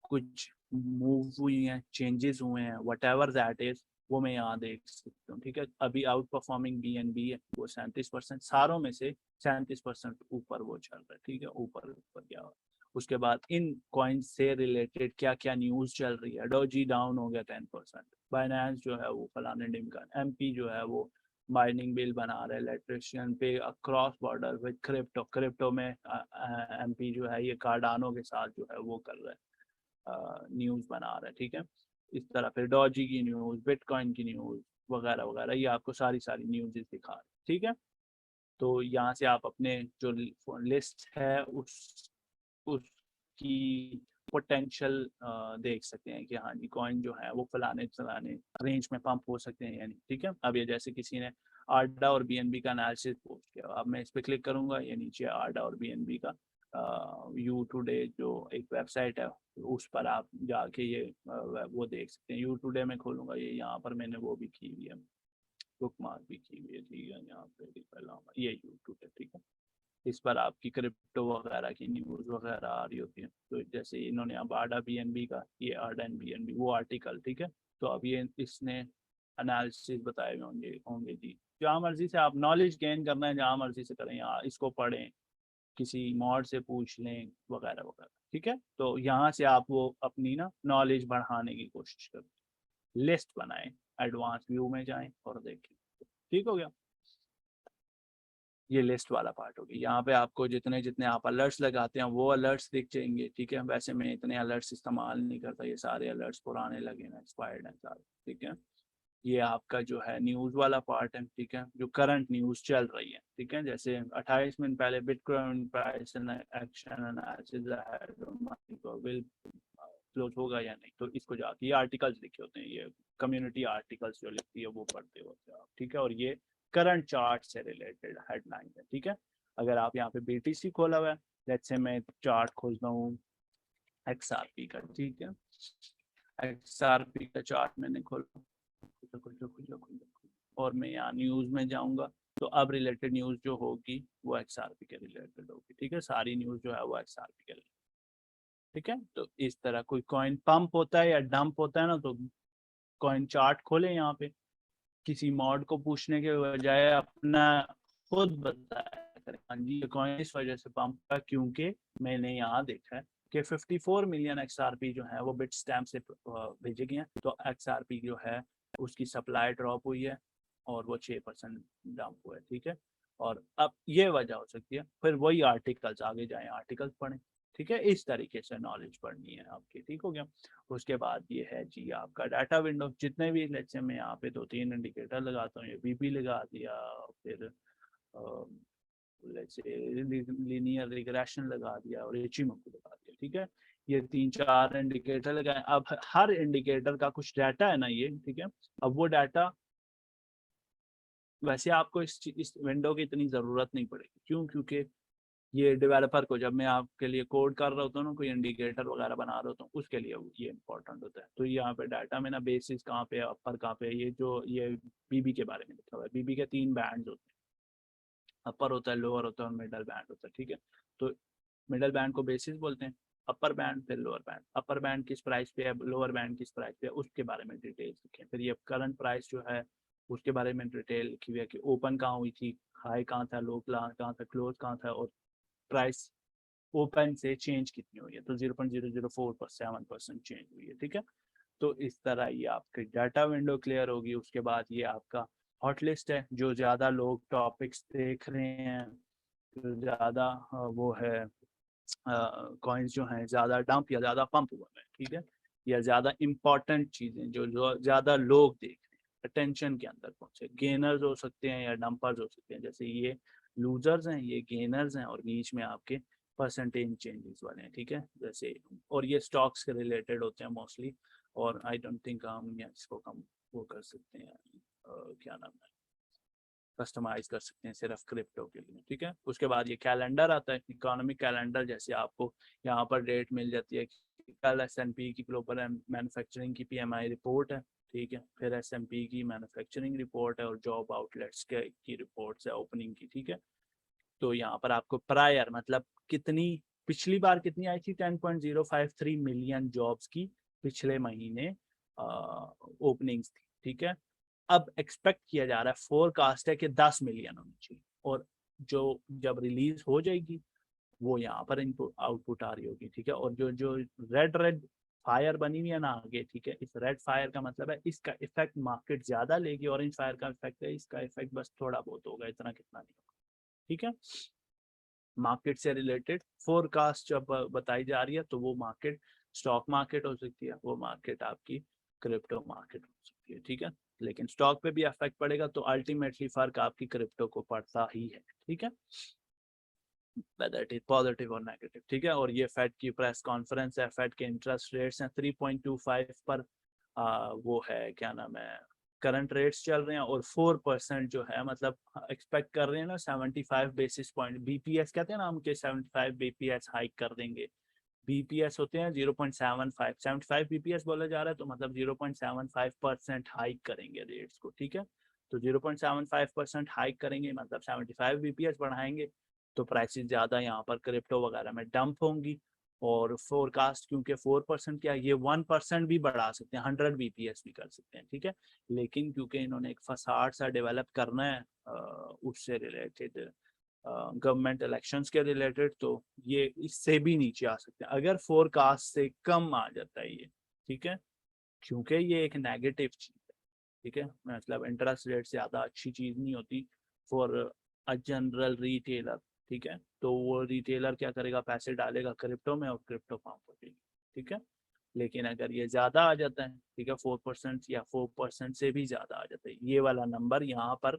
कुछ मूव हुई हैं, चेंजेस हुए हैं, वट एवर दैट इज, वो मैं यहाँ देख सकता हूँ, ठीक है। अभी आउट परफॉर्मिंग BNB है, वो 37%, सारों में से 37% ऊपर वो चल रहा है, ठीक है, ऊपर ऊपर क्या। उसके बाद इन कॉइन्स से रिलेटेड क्या क्या न्यूज़ चल रही है, डोजी डाउन हो गया 10%, बाइनेंस जो है वो फलाने डिमका, MP जो है वो माइनिंग बिल बना रहे, इलेक्ट्रिशियन पे across border with crypto, crypto में MP जो है ये कार्डानो के साथ जो है वो कर रहा है, न्यूज़ बना रहा है, ठीक है। इस तरह फिर डॉजी की न्यूज़, बिटकॉइन की न्यूज़ वगैरह वगैरह, ये आपको सारी सारी न्यूज़ दिखा रहे हैं, ठीक है। तो यहाँ से आप अपने जो लिस्ट है उसकी पोटेंशियल देख सकते हैं कि हाँ जी कॉइन जो है वो फलाने फलाने रेंज में पंप हो सकते हैं या नहीं, ठीक है। अब ये जैसे किसी ने आरडा और BNB का एनालिसिस पोस्ट किया, अब मैं इस पर क्लिक करूंगा, ये नीचे आरडा और BNB का यू टुडे जो एक वेबसाइट है, उस पर आप जाके ये वो देख सकते हैं। यू टुडे में खोलूंगा, ये यहाँ पर मैंने वो भी की हुई है, बुक मार्क भी की हुई है, ठीक है। यहाँ पे ये यू टुडे, ठीक है। इस पर आपकी क्रिप्टो वगैरह की न्यूज़ वगैरह आ रही होती है। तो जैसे इन्होंने अब आडा BNB का, ये आडा एंड BNB वो आर्टिकल, ठीक है। तो अब ये इसने एनालिसिस बताए हुए होंगे जी। जहाँ मर्जी से आप नॉलेज गेन करना है, जहाँ मर्जी से करें, यहाँ इसको पढ़ें, किसी मॉड से पूछ लें वगैरह वगैरह, ठीक है। तो यहाँ से आप वो अपनी ना नॉलेज बढ़ाने की कोशिश करें, लिस्ट बनाएं, एडवांस व्यू में जाएं और देखें, ठीक हो गया। ये लिस्ट वाला पार्ट होगी। यहाँ पे आपको जितने जितने आप अलर्ट्स लगाते हैं वो अलर्ट्स दिख जाएंगे, ठीक है। वैसे मैं इतने अलर्ट्स इस्तेमाल नहीं करता, ये सारे अलर्ट्स पुराने लगे हैं, एक्सपायर्ड हैं सारे, ठीक है। ये आपका जो है न्यूज़ वाला पार्ट है, ठीक है, जो करंट न्यूज़ चल रही है, ठीक है। जैसे 28 मिनट पहले bitcoin price action analysis will close होगा या नहीं, तो इसको जाके ये आर्टिकल्स लिखे होते हैं, ये कम्युनिटी आर्टिकल्स जो लिखती है वो पढ़ते होते हैं आप, ठीक है। और ये करंट चार्ट से रिलेटेड हेडलाइन है, ठीक है। अगर आप यहाँ पे BTC खोला हुआ है, लेट्स से मैं चार्ट खोलता हूँ XRP का, ठीक है। XRP का चार्ट मैंने खोला, और मैं यहाँ न्यूज़ में जाऊँगा, तो अब रिलेटेड न्यूज़ जो होगी वो XRP के रिलेटेड होगी, ठीक है। सारी न्यूज़ जो है वो XRP के रिलेटेड, ठीक है। तो इस तरह कोई कॉइन पंप होता है या डंप होता है ना, तो कॉइन चार्ट खोले यहाँ पे, किसी मॉड को पूछने के बजाय अपना खुद बताया करें, हाँ जी ये कॉइन इस वजह से पंप है क्योंकि मैंने यहाँ देखा है कि 54 मिलियन XRP जो है वो बिट स्टैम्प से भेजे गए हैं, तो XRP जो है उसकी सप्लाई ड्रॉप हुई है और वो 6% डंप हुआ है, ठीक है। और अब ये वजह हो सकती है, फिर वही आर्टिकल्स आगे जाए, आर्टिकल्स पढ़ें, ठीक है। इस तरीके से नॉलेज पढ़नी है आपकी, ठीक हो गया। उसके बाद ये है जी आपका डाटा विंडो, जितने भी लेट्स से मैं यहाँ पे 2-3 इंडिकेटर लगाता हूँ, ये BP लगा दिया, फिर लेट्स से लीनियर रिग्रेशन लगा दिया और इचिमोकू लगा दिया, ठीक है। ये 3-4 इंडिकेटर लगाए। अब हर इंडिकेटर का कुछ डाटा है ना ये, ठीक है। अब वो डाटा वैसे आपको इस विंडो की इतनी ज़रूरत नहीं पड़ेगी, क्यों, क्योंकि ये डेवलपर को जब मैं आपके लिए कोड कर रहा होता हूँ ना, कोई इंडिकेटर वगैरह बना रहा होता हूँ, उसके लिए ये इंपॉर्टेंट होता है। तो यहाँ पे डाटा में ना बेसिस कहाँ पे है, अपर कहाँ पे है, ये जो ये BB के बारे में लिखा हुआ है, BB के 3 बैंड होते हैं, अपर होता है, लोअर होता है और मिडल बैंड होता है, ठीक है। तो मिडल बैंड को बेसिस बोलते हैं, अपर बैंड फिर लोअर बैंड। अपर बैंड किस प्राइस पे है, लोअर बैंड किस प्राइस पे है, उसके बारे में डिटेल्स लिखें। फिर ये करंट प्राइस जो है उसके बारे में डिटेल लिखी हुई है कि ओपन कहाँ हुई थी, हाई कहाँ था, लो कहाँ था, क्लोज कहाँ था, और प्राइस ओपन से चेंज कितनी हुई है, तो 0.004% 7% चेंज हुई है, ठीक है। तो इस तरह ये आपकी डाटा विंडो क्लियर होगी। उसके बाद ये आपका हॉट लिस्ट है, जो ज़्यादा लोग टॉपिक्स देख रहे हैं जो ज़्यादा वो है कॉइन्स जो हैं ज़्यादा डंप या ज़्यादा पंप हुए हैं, ठीक है, या ज़्यादा इम्पोर्टेंट चीज़ें जो जो ज़्यादा लोग देख रहे हैं, अटेंशन के अंदर पहुंचे, गेनर्स हो सकते हैं या डंपर्स हो सकते हैं। जैसे ये लूजर्स हैं, ये गेनर्स हैं, और बीच में आपके परसेंटेज चेंजेस वाले हैं, ठीक है, जैसे, और ये स्टॉक्स के रिलेटेड होते हैं मोस्टली। और आई डोंट थिंक हम इसको कम वो कर सकते हैं, क्या नाम है, कस्टमाइज कर सकते हैं सिर्फ क्रिप्टो के लिए, ठीक है। उसके बाद ये कैलेंडर आता है, इकोनॉमिक कैलेंडर, जैसे आपको यहाँ पर डेट मिल जाती है कि कल S&P की ग्लोबल मैन्युफैक्चरिंग की PMI रिपोर्ट है, ठीक है, फिर S&P की मैन्युफैक्चरिंग रिपोर्ट है, और जॉब आउटलेट्स के की रिपोर्ट्स है ओपनिंग की, ठीक है। तो यहाँ पर आपको प्रायर मतलब कितनी, पिछली बार कितनी आई थी, 10.053 मिलियन जॉब्स की पिछले महीने ओपनिंग्स थी, ठीक है। अब एक्सपेक्ट किया जा रहा है, फोरकास्ट है कि 10 मिलियन होनी चाहिए, और जो जब रिलीज हो जाएगी वो यहाँ पर इनपुट आउटपुट आ रही होगी, ठीक है। और जो जो रेड रेड फायर बनी हुई है ना आगे, ठीक है, इस रेड फायर का मतलब है इसका इफेक्ट मार्केट ज्यादा लेगी, ऑरेंज फायर का इफेक्ट है इसका इफेक्ट बस थोड़ा बहुत होगा, इतना कितना नहीं होगा, ठीक है। मार्केट से रिलेटेड फोरकास्ट जब बताई जा रही है तो वो मार्केट स्टॉक मार्केट हो सकती है, वो मार्केट आपकी क्रिप्टो मार्केट हो सकती है, ठीक है। लेकिन स्टॉक पे भी इफेक्ट पड़ेगा, तो अल्टीमेटली फर्क आपकी क्रिप्टो को पड़ता ही है, ठीक है, whether it is पॉजिटिव और नेगेटिव, ठीक है। और ये फेड की प्रेस कॉन्फ्रेंस है, फेड के इंटरेस्ट रेट्स हैं 3.25 पर वो है, क्या नाम है, करंट रेट्स चल रहे हैं, और 4% जो है, मतलब एक्सपेक्ट कर रहे हैं ना 75 बेसिस पॉइंट, BPS कहते हैं ना हम के 75 BPS हाइक कर देंगे। BPS होते हैं 0.75, 75 BPS बोला जा रहा है, तो मतलब 0.75% हाइक करेंगे रेट्स को, ठीक है। तो 0.75% हाइक करेंगे मतलब 75 BPS बढ़ाएंगे, तो प्राइसेस ज़्यादा यहाँ पर क्रिप्टो वगैरह में डंप होंगी। और फोरकास्ट क्योंकि 4% क्या, ये 1% भी बढ़ा सकते हैं, 100 BPS भी कर सकते हैं, ठीक है। लेकिन क्योंकि इन्होंने एक फसाड सा डेवलप करना है उससे रिलेटेड, गवर्नमेंट इलेक्शंस के रिलेटेड, तो ये इससे भी नीचे आ सकते हैं अगर फोरकास्ट से कम आ जाता है ये, ठीक है, क्योंकि ये एक नेगेटिव चीज है, ठीक है, मतलब इंटरेस्ट रेट से ज़्यादा अच्छी चीज़ नहीं होती फॉर अ जनरल रिटेलर, ठीक है। तो वो रिटेलर क्या करेगा, पैसे डालेगा क्रिप्टो में और क्रिप्टो पंप हो जाएगी, ठीक है। लेकिन अगर ये ज़्यादा आ जाता है, ठीक है, 4% या 4% से भी ज़्यादा आ जाता है, ये वाला नंबर यहाँ पर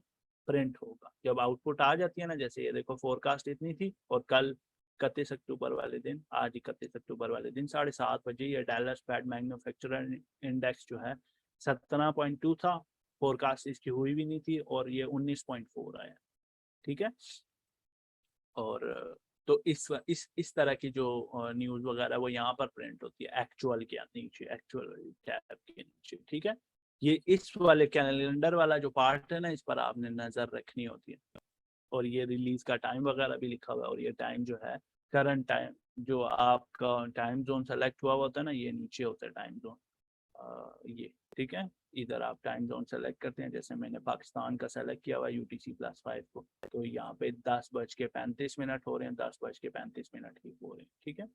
प्रिंट होगा जब आउटपुट आ जाती है ना। जैसे ये देखो फोरकास्ट इतनी थी, और कल 31 अक्टूबर वाले दिन, आज 31 अक्टूबर वाले दिन 7:30 बजे ये डैलस फैड मैन्युफैक्चरर इंडेक्स जो है 17.2 था, फोरकास्ट इसकी हुई भी नहीं थी, और ये 19.4 आया, ठीक है। और तो इस तरह की जो न्यूज़ वगैरह वो यहाँ पर प्रिंट होती है एक्चुअल के नीचे, एक्चुअल टैब के नीचे, ठीक है। ये इस वाले कैलेंडर वाला जो पार्ट है ना, इस पर आपने नजर रखनी होती है, और ये रिलीज का टाइम वगैरह भी लिखा हुआ है, और ये टाइम जो है करंट टाइम, जो आपका टाइम जोन सेलेक्ट हुआ होता है ना, ये नीचे होता है टाइम जोन, ये, ठीक है। इधर आप टाइम जोन सेलेक्ट करते हैं, जैसे मैंने पाकिस्तान का सेलेक्ट किया हुआ UTC+5 को, तो यहाँ पे 10:35 हो रहे हैं, 10:35 ही हो रहे हैं, ठीक है।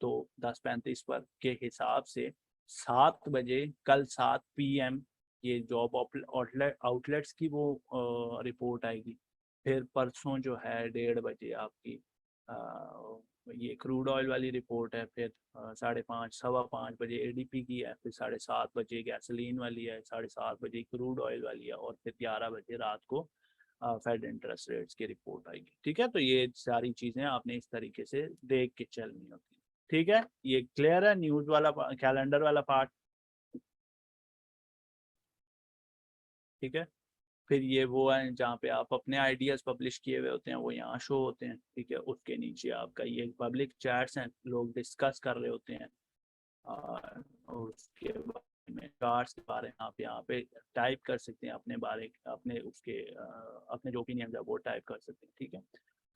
तो 10:35 पर के हिसाब से 7 बजे कल 7 PM ये जॉब आउटलेट्स की वो रिपोर्ट आएगी। फिर परसों जो है 1:30 बजे आपकी ये क्रूड ऑयल वाली रिपोर्ट है, फिर 5:30 5:15 बजे ADP की है, फिर 7:30 बजे गैसोलीन वाली है, 7:30 बजे क्रूड ऑयल वाली है, और फिर 11 बजे रात को फेड इंटरेस्ट रेट्स की रिपोर्ट आएगी, ठीक है। तो ये सारी चीज़ें आपने इस तरीके से देख के चलनी होती है, ठीक है। ये क्लियर है न्यूज़ वाला कैलेंडर वाला पार्ट, ठीक है। फिर ये वो है जहाँ पे आप अपने आइडियाज़ पब्लिश किए हुए होते हैं, वो यहाँ शो होते हैं, ठीक है। उसके नीचे आपका ये पब्लिक चैट्स हैं, लोग डिस्कस कर रहे होते हैं, और उसके बारे में चार्ट्स के बारे में आप यहाँ पे टाइप कर सकते हैं, अपने बारे अपने उसके अपने जो ओपिनियन है वो टाइप कर सकते हैं, ठीक है।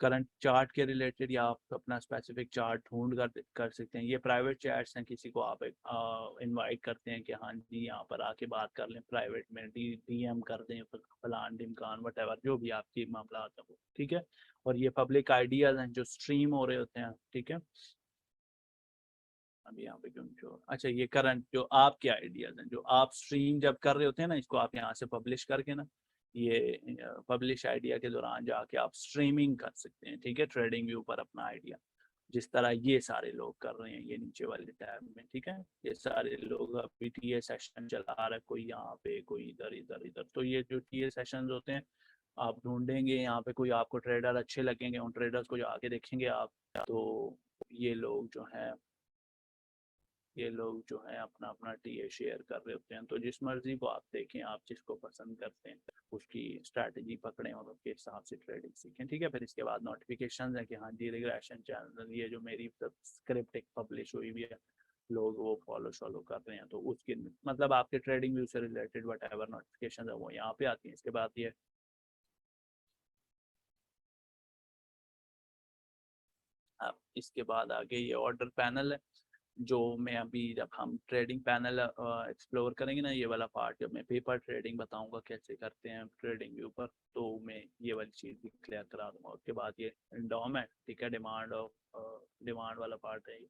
करंट चार्ट के रिलेटेड या आप अपना स्पेसिफिक चार्ट ढूंढ कर सकते हैं। ये प्राइवेट चैट्स हैं, किसी को आप इनवाइट करते हैं कि हाँ जी यहाँ पर आके बात कर लें, प्राइवेट में DM कर दें, फलान ढिमकान वटेवर जो भी आपकी मामला आता है वो, ठीक है। और ये पब्लिक आइडियाज हैं जो स्ट्रीम हो रहे होते हैं, ठीक है। अभी यहाँ पे क्यों शो, अच्छा ये करंट जो आपके आइडियाज हैं जो आप स्ट्रीम जब कर रहे होते हैं ना, इसको आप यहाँ से पब्लिश करके ना ये पब्लिश आइडिया के दौरान जाके आप स्ट्रीमिंग कर सकते हैं, ठीक है, ट्रेडिंग व्यू पर अपना आइडिया, जिस तरह ये सारे लोग कर रहे हैं ये नीचे वाले टैब में, ठीक है। ये सारे लोग अभी टीए सेशन चला रहा है, कोई यहाँ पे, कोई इधर इधर इधर। तो ये जो टीए सेशन होते हैं आप ढूंढेंगे यहाँ पे, कोई आपको ट्रेडर अच्छे लगेंगे, उन ट्रेडर्स को जाके देखेंगे आप। तो ये लोग जो हैं अपना अपना टीए शेयर कर रहे होते हैं। तो जिस मर्जी को आप देखें, आप जिसको पसंद करते हैं उसकी स्ट्रैटेजी पकड़ें और उसके हिसाब से ट्रेडिंग सीखें, ठीक है। फिर इसके बाद नोटिफिकेशन है कि हाँ जी रिग्रेशन चैनल, ये जो मेरी स्क्रिप्ट एक पब्लिश हुई हुई है, लोग वो फॉलो कर रहे हैं, तो उसकी मतलब आपके ट्रेडिंग व्यू से रिलेटेड वट एवर नोटिफिकेशन है वो यहाँ पे आती है। इसके बाद ये अब इसके बाद आगे ये ऑर्डर पैनल है, जो मैं अभी जब हम ट्रेडिंग पैनल एक्सप्लोर करेंगे ना, ये वाला पार्ट जब मैं पेपर ट्रेडिंग बताऊंगा कैसे करते हैं ट्रेडिंग व्यू पर, तो मैं ये वाली चीज़ भी क्लियर करा दूंगा। उसके बाद ये डॉम है, ठीक है, डिमांड वाला पार्ट है ये,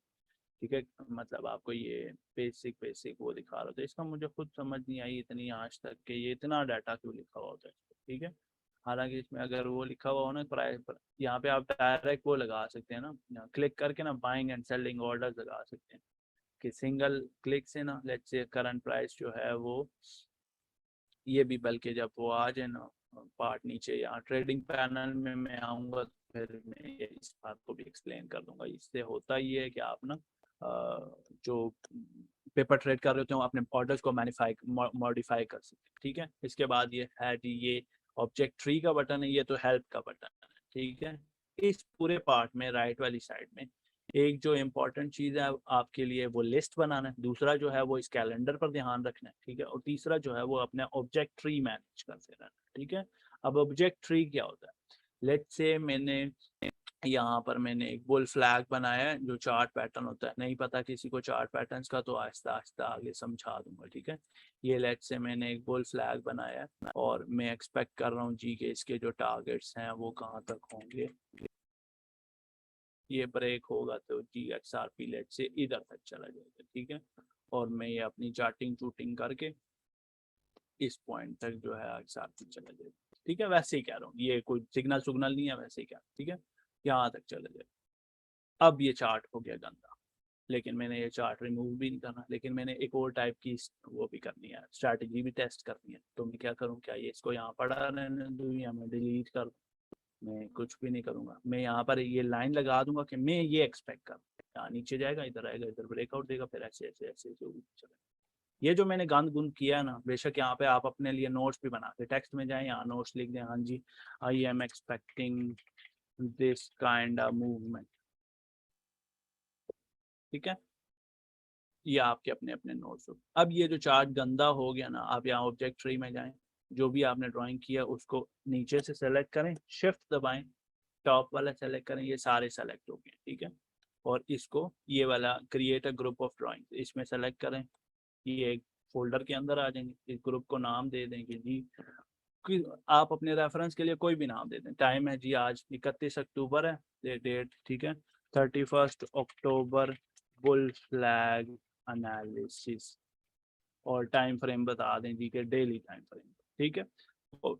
ठीक है। मतलब आपको ये बेसिक वो दिखा रहा था, इसका मुझे खुद समझ नहीं आई इतनी आज तक कि ये इतना डाटा क्यों लिखा हुआ होता है, ठीक है। हालांकि इसमें अगर वो लिखा हुआ हो ना प्राइस पर, यहाँ पे आप डायरेक्ट वो लगा सकते हैं ना, क्लिक करके ना बाइंग एंड सेलिंग ऑर्डर्स लगा सकते हैं कि सिंगल क्लिक से ना, लेट्स से करंट प्राइस जो है वो, ये भी बल्कि जब वो आ जाए ना पार्ट नीचे यहाँ ट्रेडिंग पैनल में मैं आऊँगा तो फिर मैं ये इस बात को भी एक्सप्लेन कर दूंगा। इससे होता ये है कि आप ना जो पेपर ट्रेड कर रहे होते हैं अपने ऑर्डर्स को मॉडिफाई कर सकते हैं, ठीक है। इसके बाद ये है जी, ये ऑब्जेक्ट ट्री का बटन है, ये तो हेल्प का बटन है, ठीक है। इस पूरे पार्ट में राइट वाली साइड में एक जो इम्पोर्टेंट चीज़ है आपके लिए वो लिस्ट बनाना है, दूसरा जो है वो इस कैलेंडर पर ध्यान रखना है, ठीक है, और तीसरा जो है वो अपने ऑब्जेक्ट ट्री मैनेज करते रहना है, ठीक है। अब ऑब्जेक्ट ट्री क्या होता है, लेट्स से यहाँ पर मैंने एक बुल फ्लैग बनाया है जो चार्ट पैटर्न होता है, नहीं पता किसी को चार्ट पैटर्न्स का तो आहिस्ता आहिस्ता आगे समझा दूंगा, ठीक है। ये लेट्स से मैंने एक बुल फ्लैग बनाया है और मैं एक्सपेक्ट कर रहा हूँ जी के इसके जो टारगेट्स हैं वो कहाँ तक होंगे, ये ब्रेक होगा तो जी XRP लेट से इधर तक चला जाएगा, ठीक है। और मैं ये अपनी चार्टिंग चूटिंग करके इस पॉइंट तक जो है XRP चला जाएगा, ठीक है। वैसे ही कह रहा हूँ, ये कोई सिग्नल नहीं है, वैसे ही क्या, ठीक है, यहाँ तक चला जाएगा। अब ये चार्ट हो गया गंदा, लेकिन मैंने ये चार्ट रिमूव भी नहीं करना, लेकिन मैंने एक और टाइप की वो भी करनी है, स्ट्रैटेजी भी टेस्ट करनी है। तो मैं क्या करूँ, क्या ये इसको यहाँ पड़ा रहने दूँ या मैं डिलीट कर दूँ? मैं कुछ भी नहीं करूंगा, मैं यहाँ पर ये लाइन लगा दूंगा कि मैं ये एक्सपेक्ट कर, यहाँ नीचे जाएगा, इधर आएगा, इधर ब्रेकआउट देगा, फिर ऐसे ऐसे ऐसे जो भी चले। ये जो मैंने गंद गुंद किया है ना, बेशक यहाँ पे आप अपने लिए नोट्स भी बना के टेक्स्ट में जाए, यहाँ नोट्स लिख दें, हाँ जी I am expecting this kind of movement, ठीक है। ये आपके अपने अपने नोट्स हो। अब ये जो चार्ट गंदा हो गया ना, आप यहाँ ऑब्जेक्ट ट्री में जाएं, जो भी आपने ड्राइंग किया उसको नीचे से सेलेक्ट करें, शिफ्ट दबाएं, टॉप वाला सेलेक्ट करें, ये सारे सेलेक्ट हो गए, ठीक है। और इसको ये वाला create a group of drawing इसमें सेलेक्ट करें, ये एक फोल्डर के अंदर आ जाएंगे। इस ग्रुप को नाम दे देंगे जी, कि आप अपने रेफरेंस के लिए कोई भी नाम दे दें। टाइम है जी आज 31 अक्टूबर है डेट, ठीक है, 31 अक्टूबर बुल फ्लैग एनालिसिस, और टाइम फ्रेम बता दें जी के डेली टाइम फ्रेम, ठीक है। और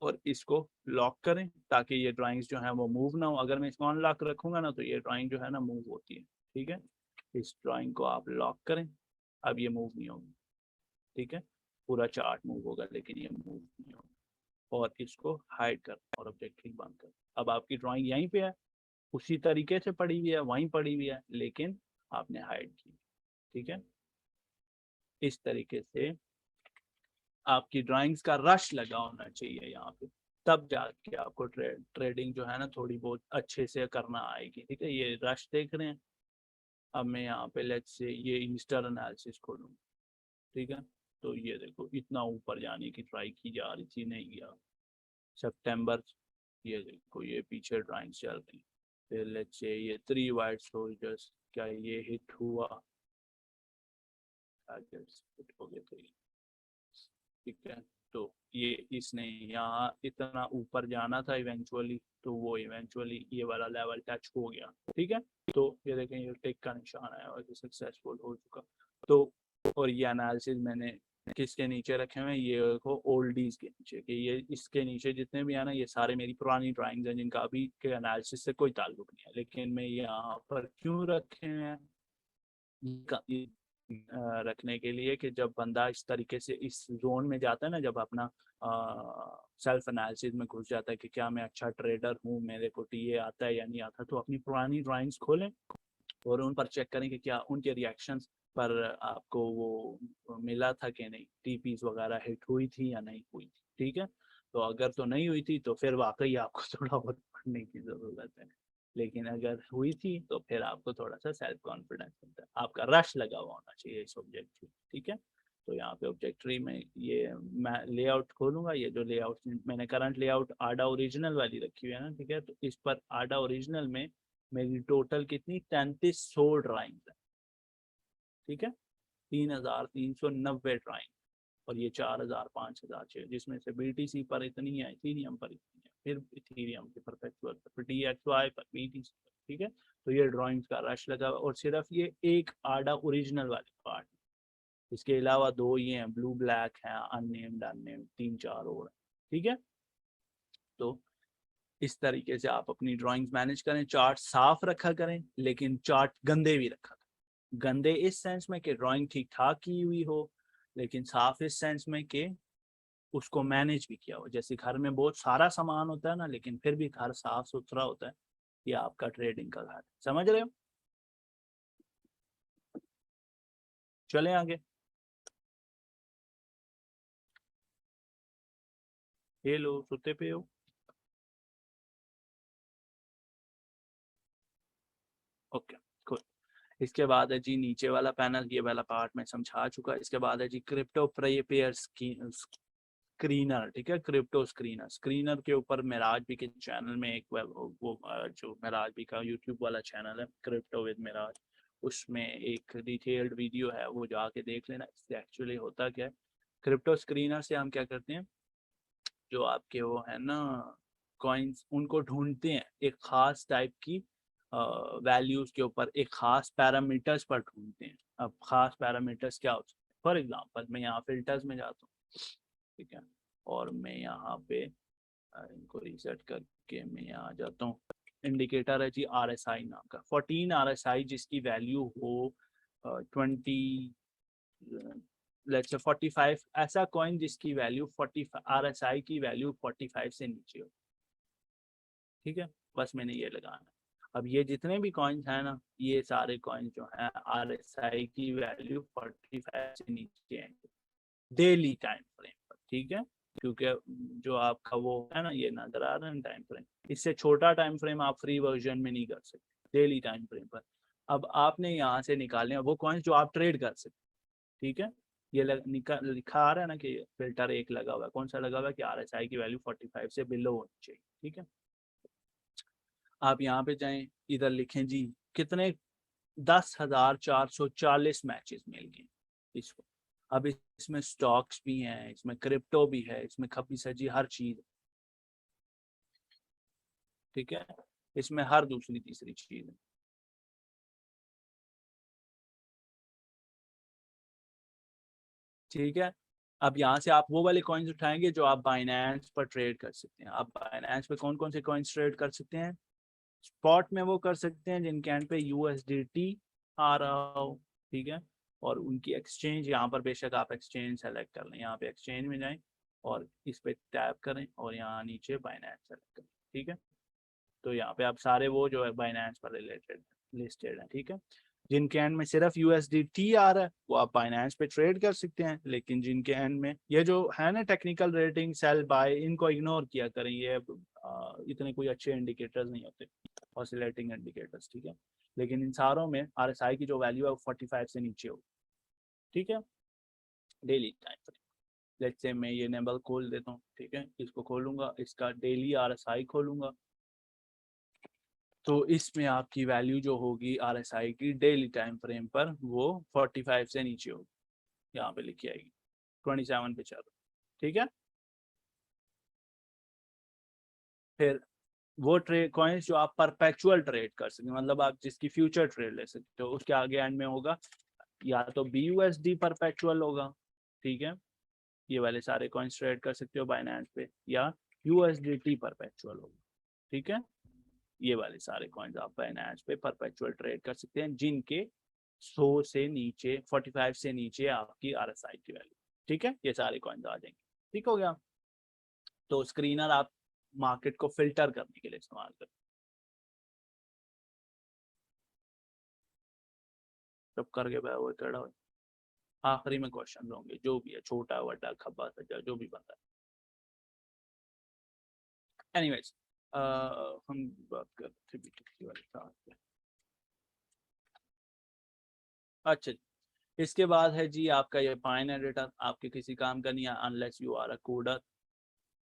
और इसको लॉक करें ताकि ये ड्राइंग्स जो है वो मूव ना हो। अगर मैं इसको अनलॉक रखूंगा ना तो ये ड्राइंग जो है ना मूव होती है, ठीक है। इस ड्राइंग को आप लॉक करें, अब ये मूव नहीं होगी, ठीक है। पूरा चार्ट मूव होगा लेकिन ये मूव नहीं होगा। और इसको हाइड कर और ऑब्जेक्टिव बंद कर। अब आपकी ड्राइंग यहीं पे है, उसी तरीके से पड़ी हुई है, वहीं पड़ी हुई है, लेकिन आपने हाइड की, ठीक है। इस तरीके से आपकी ड्राइंग्स का रश लगा होना चाहिए यहाँ पे, तब जाके आपको ट्रेडिंग जो है ना थोड़ी बहुत अच्छे से करना आएगी, ठीक है। ये रश देख रहे हैं, अब मैं यहाँ पे लेट्स से ये इंस्टर एनालिसिस खोलूँ, ठीक है। तो ये देखो इतना ऊपर जाने की ट्राई की जा रही थी, नहीं गया। सितंबर, ये देखो ये पीछे ड्राइंग चल रही, फिर लेट्स से ये 3 वाइट सोल्जर्स, क्या ये हिट हुआ, हिट हो गया 3, ठीक है। तो ये इसने यहाँ इतना ऊपर जाना था इवेंचुअली, तो वो इवेंचुअली ये वाला लेवल टच हो गया, ठीक है। तो ये देखें ये टिक का निशान आया और ये सक्सेसफुल हो चुका। तो और ये एनालिसिस मैंने किसके नीचे रखे हुए हैं, ये देखो ओल्डीज के नीचे, कि ये इसके नीचे जितने भी है ना, ये सारे मेरी पुरानी ड्राइंग्स हैं जिनका अभी के एनालिसिस से कोई ताल्लुक नहीं है, लेकिन मैं यहाँ पर क्यों रखे हैं, रखने के लिए कि जब बंदा इस तरीके से इस जोन में जाता है ना, जब अपना सेल्फ एनालिसिस में घुस जाता है कि क्या मैं अच्छा ट्रेडर हूँ, मेरे को टीए आता है या नहीं आता, तो अपनी पुरानी ड्राइंग्स खोलें और उन पर चेक करें कि क्या उनके रिएक्शंस पर आपको वो मिला था कि नहीं, टीपीज वगैरह हिट हुई थी या नहीं हुई थी। ठीक है, तो अगर तो नहीं हुई थी तो फिर वाकई आपको थोड़ा बहुत पढ़ने की जरूरत है, लेकिन अगर हुई थी तो फिर आपको थोड़ा सा सेल्फ कॉन्फिडेंस मिलता है, आपका रश लगा हुआ होना चाहिए इस ऑब्जेक्ट। ठीक है, तो यहाँ पे ऑब्जेक्टरी में ये मैं लेआउट खोलूंगा, ये जो लेआउट मैंने करंट लेआउट आडा ओरिजिनल वाली रखी हुई है ना, ठीक है, तो इस पर आडा ओरिजिनल में मेरी टोटल कितनी 3300 ड्राइंग है। ठीक है, 3390 ड्राइंग, और ये 4000 5000 चाहिए, जिसमें से बीटीसी पर इतनी है, इथीरियम पर इतनी है, फिर इथीरियम के परपेचुअल पर, डीएक्सवाई पर, बीटीसी पर। ठीक है, तो ये ड्राइंग्स का रश लगा, और सिर्फ ये एक आडा ओरिजिनल वाले पार्ट, इसके अलावा दो ये हैं ब्लू ब्लैक है, अननेम्ड अननेम्ड 3 4 और। ठीक है, तो इस तरीके से आप अपनी ड्राइंग्स मैनेज करें, चार्ट साफ रखा करें, लेकिन चार्ट गंदे भी रखा करें। गंदे इस सेंस में कि ड्राइंग ठीक ठाक की हुई हो, लेकिन साफ इस सेंस में कि उसको मैनेज भी किया हो। जैसे घर में बहुत सारा सामान होता है ना, लेकिन फिर भी घर साफ सुथरा होता है, ये आपका ट्रेडिंग का घर है। समझ रहे हो? चलें आगे। ये लो, सुते पे हो? Okay, cool। इसके बाद है जी नीचे वाला पैनल, ये वाला पार्ट मैं समझा चुका। इसके बाद है जी क्रिप्टो प्रीपेयर स्क्रीनर। ठीक है, क्रिप्टो स्क्रीनर। स्क्रीनर के ऊपर मेराज भी के चैनल में एक वो जो मेराज भी का यूट्यूब वाला चैनल है, क्रिप्टो विद मेराज, उसमें एक डिटेल्ड वीडियो है, वो जाके देख लेना। इससे एक्चुअली होता क्या है, क्रिप्टो स्क्रीनर से हम क्या करते हैं, जो आपके वो है ना कॉइन्स, उनको ढूंढते हैं एक खास टाइप की वैल्यूज के ऊपर, एक खास पैरामीटर्स पर ढूंढते हैं। अब खास पैरामीटर्स क्या हो सकते हैं? फॉर एग्जांपल मैं यहाँ फिल्टर्स में जाता हूँ, ठीक है, और मैं यहाँ पे इनको रीसेट करके मैं यहाँ आ जाता हूँ। इंडिकेटर है जी RSI नाम का, 14 RSI जिसकी वैल्यू हो 20 लेट्स से 45, ऐसा कॉइन जिसकी वैल्यू 40 RSI की वैल्यू 45 से नीचे हो। ठीक है, बस मैंने ये लगाना। अब ये जितने भी कॉइन्स हैं ना, ये सारे कॉइन्स जो हैं RSI की वैल्यू 45 से नीचे हैं डेली टाइम फ्रेम पर। ठीक है, क्योंकि जो आपका वो है ना, ये नजर आ रहा है टाइम फ्रेम, इससे छोटा टाइम फ्रेम आप फ्री वर्जन में नहीं कर सकते, डेली टाइम फ्रेम पर। अब आपने यहाँ से निकालने वो कॉइन्स जो आप ट्रेड कर सकते। ठीक है, ये लिखा आ रहा है ना कि फिल्टर एक लगा हुआ है, कौन सा लगा हुआ है कि RSI की वैल्यू 45 से बिलो होनी चाहिए। ठीक है, आप यहाँ पे जाएं, इधर लिखें जी कितने 10,440 मैचेस मिल गए इसको। अब इसमें स्टॉक्स भी हैं, इसमें क्रिप्टो भी है, इसमें खपी सजी हर चीज। ठीक है, इसमें हर दूसरी तीसरी चीज है। ठीक है, अब यहाँ से आप वो वाले कॉइन्स उठाएंगे जो आप बाइनेंस पर ट्रेड कर सकते हैं। आप बाइनेंस पे कौन कौन से कॉइन्स ट्रेड कर सकते हैं? स्पॉट में वो कर सकते हैं जिनके एंड पे USDT आ रहा हो। ठीक है, और उनकी एक्सचेंज यहाँ पर, बेशक आप एक्सचेंज सेलेक्ट कर लें, यहाँ पे एक्सचेंज में जाएं और इस पे टैप करें और यहाँ नीचे बाइनेंस सेलेक्ट करें। ठीक है, तो यहाँ पे आप सारे वो जो है बाइनेंस पर रिलेटेड लिस्टेड है। ठीक है, जिनके एंड में सिर्फ USDT आ रहा है वो आप बाइनेंस पे ट्रेड कर सकते हैं, लेकिन जिनके एंड में ये जो है ना टेक्निकल रेटिंग सेल बाय, इनको इग्नोर किया करें, ये इतने कोई अच्छे इंडिकेटर्स नहीं होते, ऑसिलेटिंग इंडिकेटर्स। ठीक है, लेकिन इन सारों में RSI की जो वैल्यू है वो 45 से नीचे हो। ठीक है, daily time frame, let's say मैं ये नेबल खोल देता हूँ। ठीक है, इसको खोलूंगा, इसका डेली RSI खोलूंगा, तो इसमें आपकी वैल्यू जो होगी RSI की डेली टाइम फ्रेम पर, वो 45 से नीचे होगी, यहाँ पे लिखी आएगी 27 पे चल रहा। ठीक है, फिर वो ट्रेड कॉइन्स जो आप परपेचुअल ट्रेड कर सकते, मतलब आप जिसकी फ्यूचर ट्रेड ले सकते हो, उसके आगे एंड में होगा या तो BUSD परपेचुअल होगा, ठीक है। ये वाले सारे कॉइन्स ट्रेड कर सकते हो बाइनेंस पे, या USDT परपेचुअल होगा, ठीक है। ये वाले सारे कॉइन्स आप बाइनेंस पे परपेचुअल ट्रेड कर सकते हैं, जिनके 100 से नीचे 45 से नीचे आपकी RSI की वैल्यू, ठीक है। ये सारे कॉइन्स आ जाएंगे, ठीक हो गया। तो स्क्रीनर आप मार्केट को फिल्टर करने के लिए इस्तेमाल करें। सब करके वो कड़ा हो, आखिरी में क्वेश्चन होंगे, जो भी है, छोटा बड़ा खब्बा सजा जो भी बनता है। एनीवेज हम बात करते हैं BTC वाले साथ पे। अच्छा, इसके बाद है जी आपका ये फाइन एडिटर, आपके किसी काम का नहीं है unless you are a coder.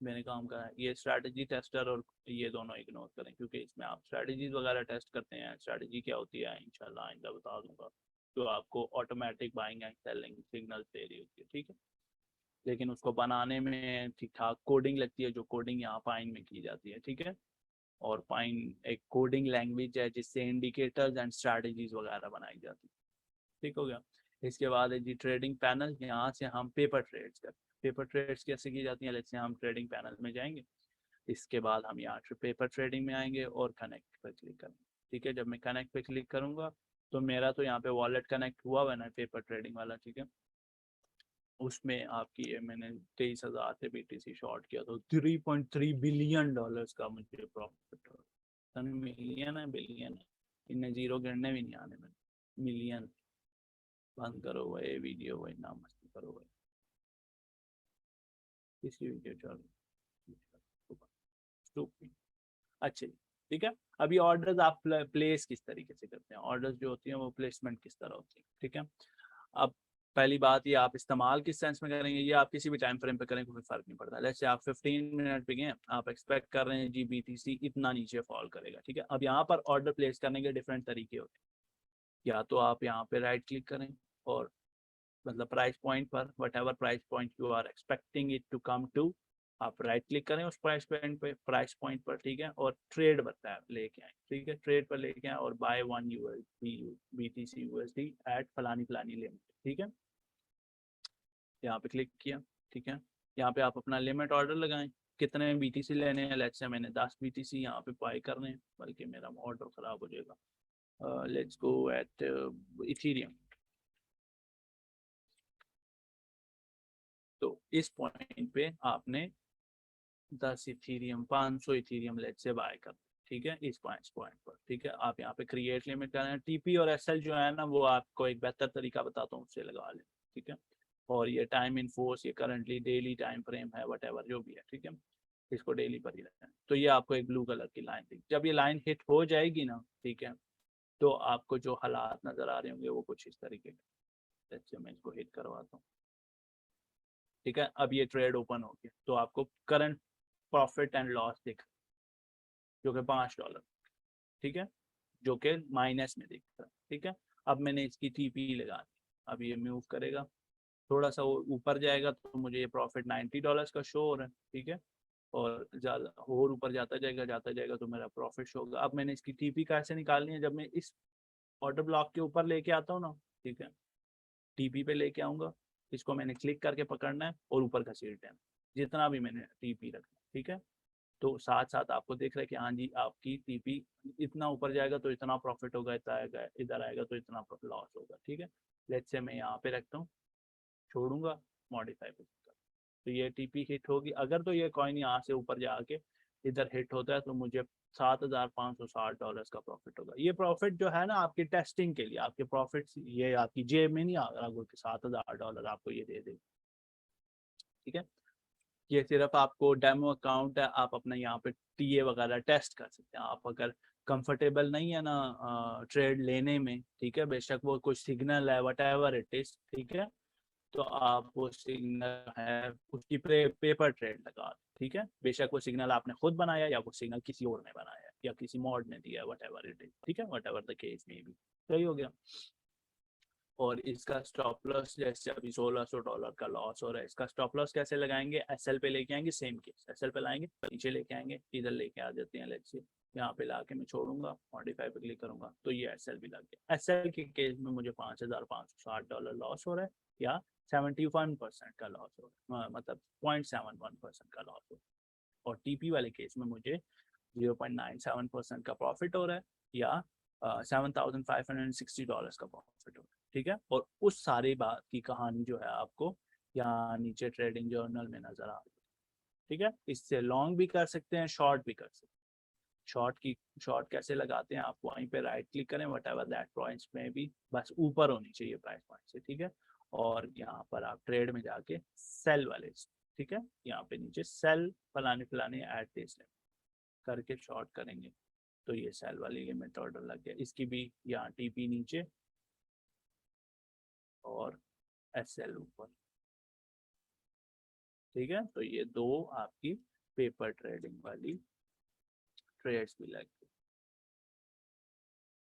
मैंने काम करा है ये स्ट्रैटेजी टेस्टर, और ये दोनों इग्नोर करें क्योंकि इसमें आप स्ट्रैटेजीज वगैरह टेस्ट करते हैं। स्ट्रैटेजी क्या होती है इंशाल्लाह आइंदा बता दूंगा, जो आपको automatic buying and selling signal दे रही होती है, ठीक है। लेकिन उसको बनाने में ठीक ठाक कोडिंग लगती है, जो कोडिंग यहाँ पाइन में की जाती है, ठीक है। और पाइन एक कोडिंग लैंग्वेज है जिससे इंडिकेटर्स एंड स्ट्रैटेजीज वगैरह बनाई जाती है, ठीक हो गया। इसके बाद है जी ट्रेडिंग पैनल, यहाँ से हम पेपर ट्रेड्स करते हैं। पेपर ट्रेड्स कैसे की जाती हैं, जैसे हम ट्रेडिंग पैनल में जाएंगे, इसके बाद हम यहाँ पेपर ट्रेडिंग में आएंगे और कनेक्ट पर क्लिक करेंगे, ठीक है। जब मैं कनेक्ट पे क्लिक करूंगा तो मेरा तो यहाँ पे वॉलेट कनेक्ट हुआ है ना पेपर ट्रेडिंग वाला, ठीक है। उसमें आपकी ये मैंने 23,000 से BTC शॉर्ट किया तो $3.3 बिलियन का मुझे प्रॉफिट हो। मिलियन है बिलियन है, इन्हें जीरो गिनने भी नहीं आने में। मिलियन बंद करो भाई वीडियो, भाई ना मस्ती करो भाई, किसी वीडियो चलो। अच्छा जी, ठीक है। अभी ऑर्डर्स आप प्लेस किस तरीके से करते हैं, ऑर्डर्स जो होती हैं वो प्लेसमेंट किस तरह होती है, ठीक है। अब पहली बात ये आप इस्तेमाल किस सेंस में करेंगे, ये आप किसी भी टाइम फ्रेम पे करें कोई फर्क नहीं पड़ता। जैसे आप 15 मिनट पे गए, आप एक्सपेक्ट कर रहे हैं जी BTC इतना नीचे फॉल करेगा, ठीक है। अब यहाँ पर ऑर्डर प्लेस करने के डिफरेंट तरीके होते हैं। या तो आप यहाँ पे राइट क्लिक करें और मतलब प्राइस पॉइंट पर whatever price point you are expecting it to come to, आप राइट क्लिक करें उस प्राइस पॉइंट पर, ठीक है। और ट्रेड बताया लेके आए, ठीक है। ट्रेड पर लेके आए और बाय 1 BTC USD एट फलानी फलानी लिमिट, ठीक है। यहाँ पे क्लिक किया, ठीक है। यहाँ पे आप अपना लिमिट ऑर्डर लगाएं, कितने BTC लेने हैं। लेट्स से मैंने 10 BTC यहाँ पे बाय करने हैं, बल्कि मेरा ऑर्डर खराब हो जाएगा। Let's go at Ethereum. तो इस पॉइंट पे आपने 10 इथेरियम 500 इथेरियम लेट से बाय कर, ठीक है। इस पॉइंट पर, ठीक है। आप यहाँ पे क्रिएट लिमिट कर रहे हैं। TP और SL जो है ना वो आपको एक बेहतर तरीका बताता हूँ, उससे लगा लें, ठीक है। और ये टाइम इन फोर्स, ये करंटली डेली टाइम फ्रेम है, वट एवर जो भी है, ठीक है। इसको डेली पर ही रखना है। तो ये आपको एक ब्लू कलर की लाइन थी, जब ये लाइन हिट हो जाएगी ना, ठीक है, तो आपको जो हालात नजर आ रहे होंगे वो कुछ इस तरीके के। जैसे मैं इसको हिट करवाता हूँ, ठीक है। अब ये ट्रेड ओपन हो गया तो आपको करंट प्रॉफिट एंड लॉस दिख, जो कि $5, ठीक है, जो कि माइनस में दिख रहा है, ठीक है। अब मैंने इसकी TP लगा दी, अब ये मूव करेगा, थोड़ा सा वो ऊपर जाएगा तो मुझे ये प्रॉफिट $90 का शो हो रहा है, ठीक है। और ज़्यादा और ऊपर जाता जाएगा तो मेरा प्रॉफिट शो होगा। अब मैंने इसकी TP कैसे निकालनी है, जब मैं इस ऑर्डर ब्लॉक के ऊपर लेके आता हूँ ना, ठीक है, TP पे लेके आऊँगा, इसको मैंने क्लिक करके पकड़ना है और ऊपर घसीटना है, जितना भी मैंने TP रखना, ठीक है। तो साथ साथ आपको देख रहा है कि हाँ जी आपकी TP इतना ऊपर जाएगा तो इतना प्रॉफिट होगा, इतना आएगा, इधर आएगा तो इतना लॉस होगा, ठीक है। लेट्स से मैं यहाँ पे रखता हूँ, छोड़ूंगा, मॉडिफाई पे, तो ये TP हिट होगी। अगर तो ये कॉइन यहाँ से ऊपर जाके इधर हिट होता है तो मुझे $7,560 का प्रॉफिट होगा। ये प्रॉफिट जो है ना आपकी टेस्टिंग के लिए, आपके प्रॉफिट ये आपकी जेब में नहीं आ रहा, $7,000 आपको ये दे देगा, ठीक है। ये सिर्फ आपको डेमो अकाउंट है, आप अपना यहाँ पे TA वगैरह टेस्ट कर सकते हैं। आप अगर कंफर्टेबल नहीं है ना ट्रेड लेने में, ठीक है, बेशक वो कुछ सिग्नल है वट एवर इट इज, ठीक है, तो आप वो सिग्नल है उसकी पेपर ट्रेड लगा, ठीक है। बेशक वो सिग्नल आपने खुद बनाया या वो सिग्नल किसी और ने बनाया या किसी मॉड ने दिया, वट एवर इट इज, ठीक है, वट एवर द केस में भी सही हो गया। और इसका स्टॉप लॉस जैसे अभी $1,600 का लॉस हो रहा है, इसका स्टॉप लॉस कैसे लगाएंगे, SL पे लेके आएंगे, सेम केस SL पे लाएंगे, नीचे लेके आएंगे, इधर लेके आ जाते हैं। लेट्स से यहाँ पे लाके मैं छोड़ूंगा, मॉडिफाई पे क्लिक करूंगा तो ये SL भी लग गया। SL के केस में मुझे $5,560 लॉस हो रहा है, या 71% का लॉस हो रहा है, मतलब 0.71% का लॉस हो रहा है। और टीपी वाले केस में मुझे 0.97% का प्रॉफिट हो रहा है या $7,560 का प्रॉफिट हो रहा है, ठीक है। और उस सारी बात की कहानी जो है आपको यहाँ नीचे ट्रेडिंग जर्नल में नजर आ रही है, ठीक है। इससे लॉन्ग भी कर सकते हैं, शॉर्ट भी कर सकते हैं। शॉर्ट कैसे लगाते हैं, आप वहीं पे राइट क्लिक करें, वट एवर दैट पॉइंट्स में भी बस ऊपर होनी चाहिए प्राइस पॉइंट से, ठीक है। और यहाँ पर आप ट्रेड में जाके सेल वाले, ठीक है, यहाँ पे नीचे सेल फलाने एट दिस करके शॉर्ट करेंगे तो ये सेल वाली लिमिट ऑर्डर लग गया। इसकी भी यहाँ टीपी नीचे और एसएल ऊपर, ठीक है। तो ये दो आपकी पेपर ट्रेडिंग वाली ट्रेड्स भी लग गई,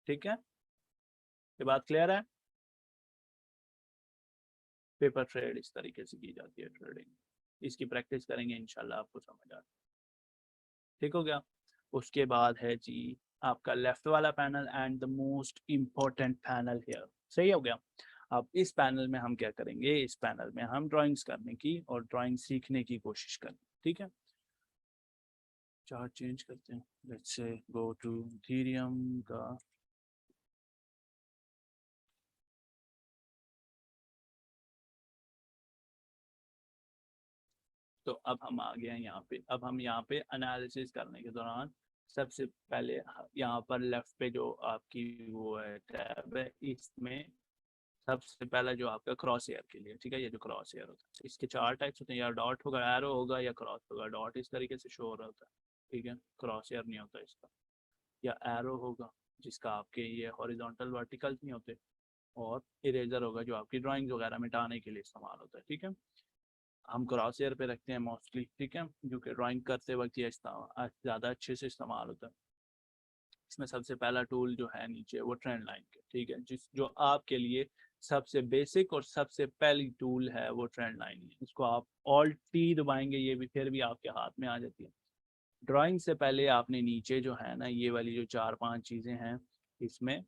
ठीक है। ये बात क्लियर है। पेपर ट्रेड इस तरीके से की जाती है ट्रेडिंग, इसकी प्रैक्टिस करेंगे इंशाल्लाह आपको समझ आ, ठीक हो गया। उसके बाद है जी आपका लेफ्ट वाला panel and the most important panel here, सही हो गया। अब इस पैनल में हम क्या करेंगे, इस पैनल में हम ड्राइंग्स करने की और ड्राइंग सीखने की कोशिश करेंगे, ठीक है। चार्ट चेंज करते हैं, let's say go to Ethereum का, तो अब हम आ गए हैं यहाँ पे। अब हम यहाँ पे एनालिसिस करने के दौरान सबसे पहले यहाँ पर लेफ्ट पे जो आपकी वो है टैब है, इसमें सबसे पहला जो आपका क्रॉस एयर के लिए, ठीक है, ये जो क्रॉस एयर होता है इसके चार टाइप्स होते हैं, या डॉट होगा, एरो होगा या क्रॉस होगा। डॉट इस तरीके से शो हो रहा होता है, ठीक है, क्रॉस एयर नहीं होता इसका। या एरो होगा जिसका आपके ये हॉरिजॉन्टल वर्टिकल नहीं होते, और इरेजर होगा जो आपकी ड्राइंग वगैरह मिटाने के लिए इस्तेमाल होता है, ठीक है। हम क्रॉस एयर पे रखते हैं मोस्टली, ठीक है, जो कि ड्राइंग करते वक्त ये ज़्यादा अच्छे से इस्तेमाल होता है। इसमें सबसे पहला टूल जो है नीचे वो ट्रेंड लाइन के, ठीक है, जिस जो आपके लिए सबसे बेसिक और सबसे पहली टूल है वो ट्रेंड लाइन है। इसको आप ऑल्ट टी दबाएंगे, ये भी फिर भी आपके हाथ में आ जाती है। ड्राइंग से पहले आपने नीचे जो है ना ये वाली जो 4-5 चीज़ें हैं इसमें,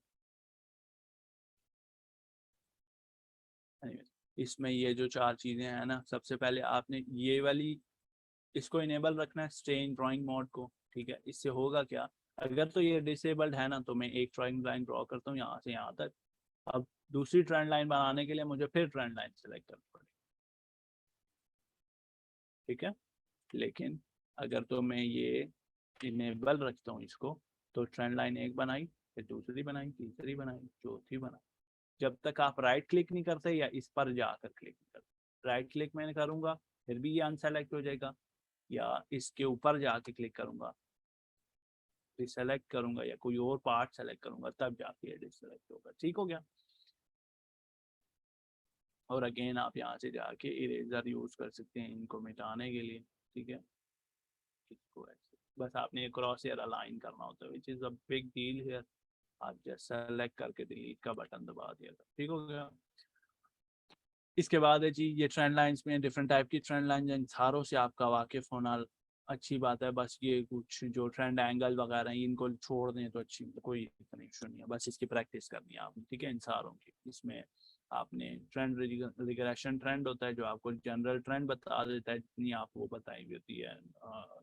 इसमें ये जो 4 चीज़ें हैं ना, सबसे पहले आपने ये वाली इसको इनेबल रखना है, स्टे इन ड्राइंग मोड को, ठीक है। इससे होगा क्या, अगर तो ये डिसेबल्ड है ना तो मैं एक ट्रेंड लाइन ड्रॉ करता हूँ यहाँ से यहाँ तक। अब दूसरी ट्रेंड लाइन बनाने के लिए मुझे फिर ट्रेंड लाइन सेलेक्ट करनी पड़ेगी, ठीक है। लेकिन अगर तो मैं ये इनेबल रखता हूँ इसको, तो ट्रेंड लाइन एक बनाई, फिर दूसरी बनाई, तीसरी बनाई, चौथी बनाई, जब तक आप राइट क्लिक नहीं करते या इस पर जाकर क्लिक नहीं करते। राइट क्लिक मैंने करूँगा फिर भी ये अनसेलेक्ट हो जाएगा, या इसके ऊपर जाके क्लिक करूँगा, डिसेलेक्ट करूंगा या कोई और पार्ट सेलेक्ट करूंगा तब जाके ये डिसेलेक्ट होगा, ठीक हो गया। और अगेन आप यहाँ से जाके इरेजर यूज कर सकते हैं इनको मिटाने के लिए, ठीक है। इसको ऐसे बस आपने क्रॉस हेयर अलाइन करना होता है, which is a big deal here. आप जैसे सेलेक्ट करके डिलीट का बटन दबा दिया था, ठीक हो गया। इसके बाद है जी ये ट्रेंड लाइंस में डिफरेंट टाइप की ट्रेंड लाइन, इन सारों से आपका वाकिफ होना अच्छी बात है। बस ये कुछ जो ट्रेंड एंगल वगैरह हैं इनको छोड़ दें तो अच्छी, कोई इतना इशू नहीं है, बस इसकी प्रैक्टिस करनी है आपने, ठीक है, इन सारों की। इसमें आपने ट्रेंड रिग्रेशन ट्रेंड होता है जो आपको जनरल ट्रेंड बता देता है, जितनी आप वो बताई हुई होती है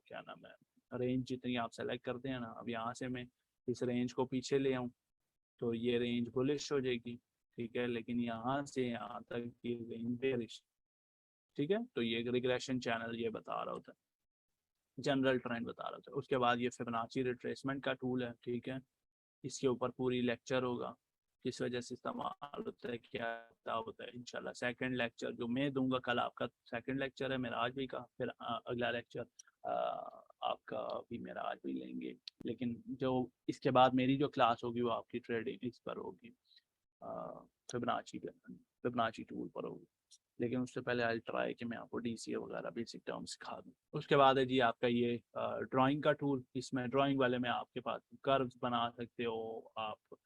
क्या नाम है, रेंज जितनी आप सेलेक्ट करते हैं ना। अब यहाँ से मैं इस रेंज को पीछे ले आऊँ तो ये रेंज बुलिश हो जाएगी, ठीक है, लेकिन यहाँ से यहाँ तक की रेंज बेरिश, ठीक है। तो ये रिग्रेशन चैनल ये बता रहा होता है, जनरल ट्रेंड बता रहा होता है। उसके बाद ये फिबोनाची रिट्रेसमेंट का टूल है, ठीक है, इसके ऊपर पूरी लेक्चर होगा किस वजह से इस्तेमाल होता है, क्या होता है। इंशाल्लाह सेकंड लेक्चर जो मैं दूंगा, कल आपका सेकंड लेक्चर है मेरा आज भी का, फिर अगला लेक्चर आपका भी मेरा आज भी लेंगे। लेकिन जो इसके बाद मेरी जो क्लास होगी वो आपकी ट्रेडिंग इस पर होगी, फिबोनाची टूल पर होगी। लेकिन उससे पहले आई ट्राई कि मैं आपको डीसीए वगैरह बेसिक टर्म सिखा दूँ। उसके बाद है जी आपका ये ड्राइंग का टूल। इसमें ड्राइंग वाले में आपके पास कर्व्स बना सकते हो, आप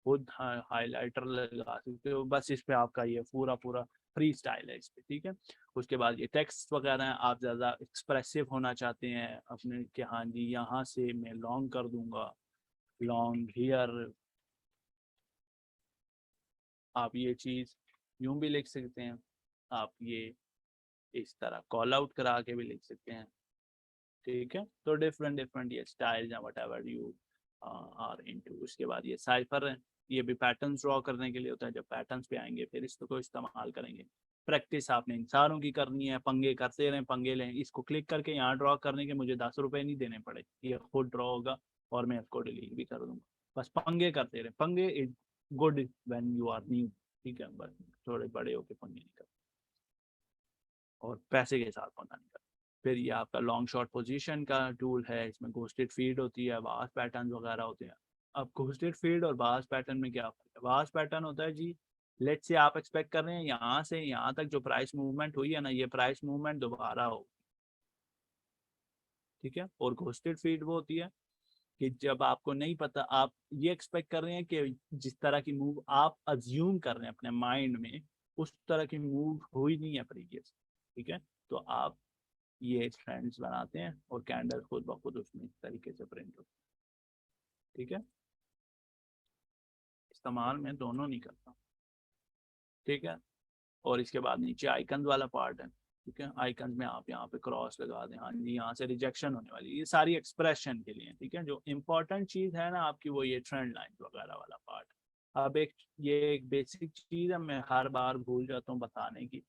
खुद हाईलाइटर लगा सकते हो, बस इस पे आपका ये पूरा पूरा फ्री स्टाइल है इस पे, ठीक है। उसके बाद ये टेक्स्ट वगैरह हैं, आप ज़्यादा एक्सप्रेसिव होना चाहते हैं अपने कि हाँ जी यहाँ से मैं लॉन्ग कर दूंगा, लॉन्ग हियर, आप ये चीज़ यूं भी लिख सकते हैं, आप ये इस तरह कॉल आउट करा के भी लिख सकते हैं, ठीक है। तो डिफरेंट डिफरेंट ये स्टाइल या whatever you are into. उसके बाद ये साइफर है, ये भी पैटर्न्स ड्रॉ करने के लिए होता है। जब पैटर्न्स पे आएंगे फिर इसको इस्तेमाल करेंगे। प्रैक्टिस आपने इन सारों की करनी है, पंगे करते रहें, पंगे लें। इसको क्लिक करके यहाँ ड्रॉ करने के मुझे 10 रुपए नहीं देने पड़े, ये खुद ड्रॉ होगा और मैं इसको डिलीट भी कर दूंगा। बस पंगे करते रहें, पंगे is good when you are new, ठीक है। बस थोड़े बड़े होके पंगे नहीं करते और पैसे के साथ पंगा नहीं करते। फिर ये आपका लॉन्ग शॉट पोजीशन का टूल है, इसमें घोस्टेड फीड होती है, वास्ट पैटर्न वगैरह होते हैं। अब घोस्टेड फीड और वास्ट पैटर्न में क्या फर्क है? वास्ट पैटर्न होता है जी, लेट से आप एक्सपेक्ट कर रहे हैं यहाँ से यहाँ तक जो प्राइस मूवमेंट हुई है ना, ये प्राइस मूवमेंट दोबारा हो, ठीक है। और घोस्टेड फीड वो होती है कि जब आपको नहीं पता, आप ये एक्सपेक्ट कर रहे हैं कि जिस तरह की मूव आप अज्यूम कर रहे हैं अपने माइंड में, उस तरह की मूव हुई नहीं है प्रीवियस, ठीक है। तो आप ये ट्रेंड्स बनाते हैं और कैंडल खुद ब खुद उसमें इस तरीके से प्रिंट होती है, ठीक है। इस्तेमाल में दोनों नहीं करता, ठीक है। और इसके बाद नीचे आइकन वाला पार्ट है, ठीक है। आइकन में आप यहाँ पे क्रॉस लगा दें, हाँ जी, यहाँ से रिजेक्शन होने वाली, ये सारी एक्सप्रेशन के लिए, ठीक है। जो इम्पोर्टेंट चीज है ना आपकी, वो ये ट्रेंड लाइन वगैरह वाला पार्ट। अब ये एक बेसिक चीज है, मैं हर बार भूल जाता हूँ बताने की।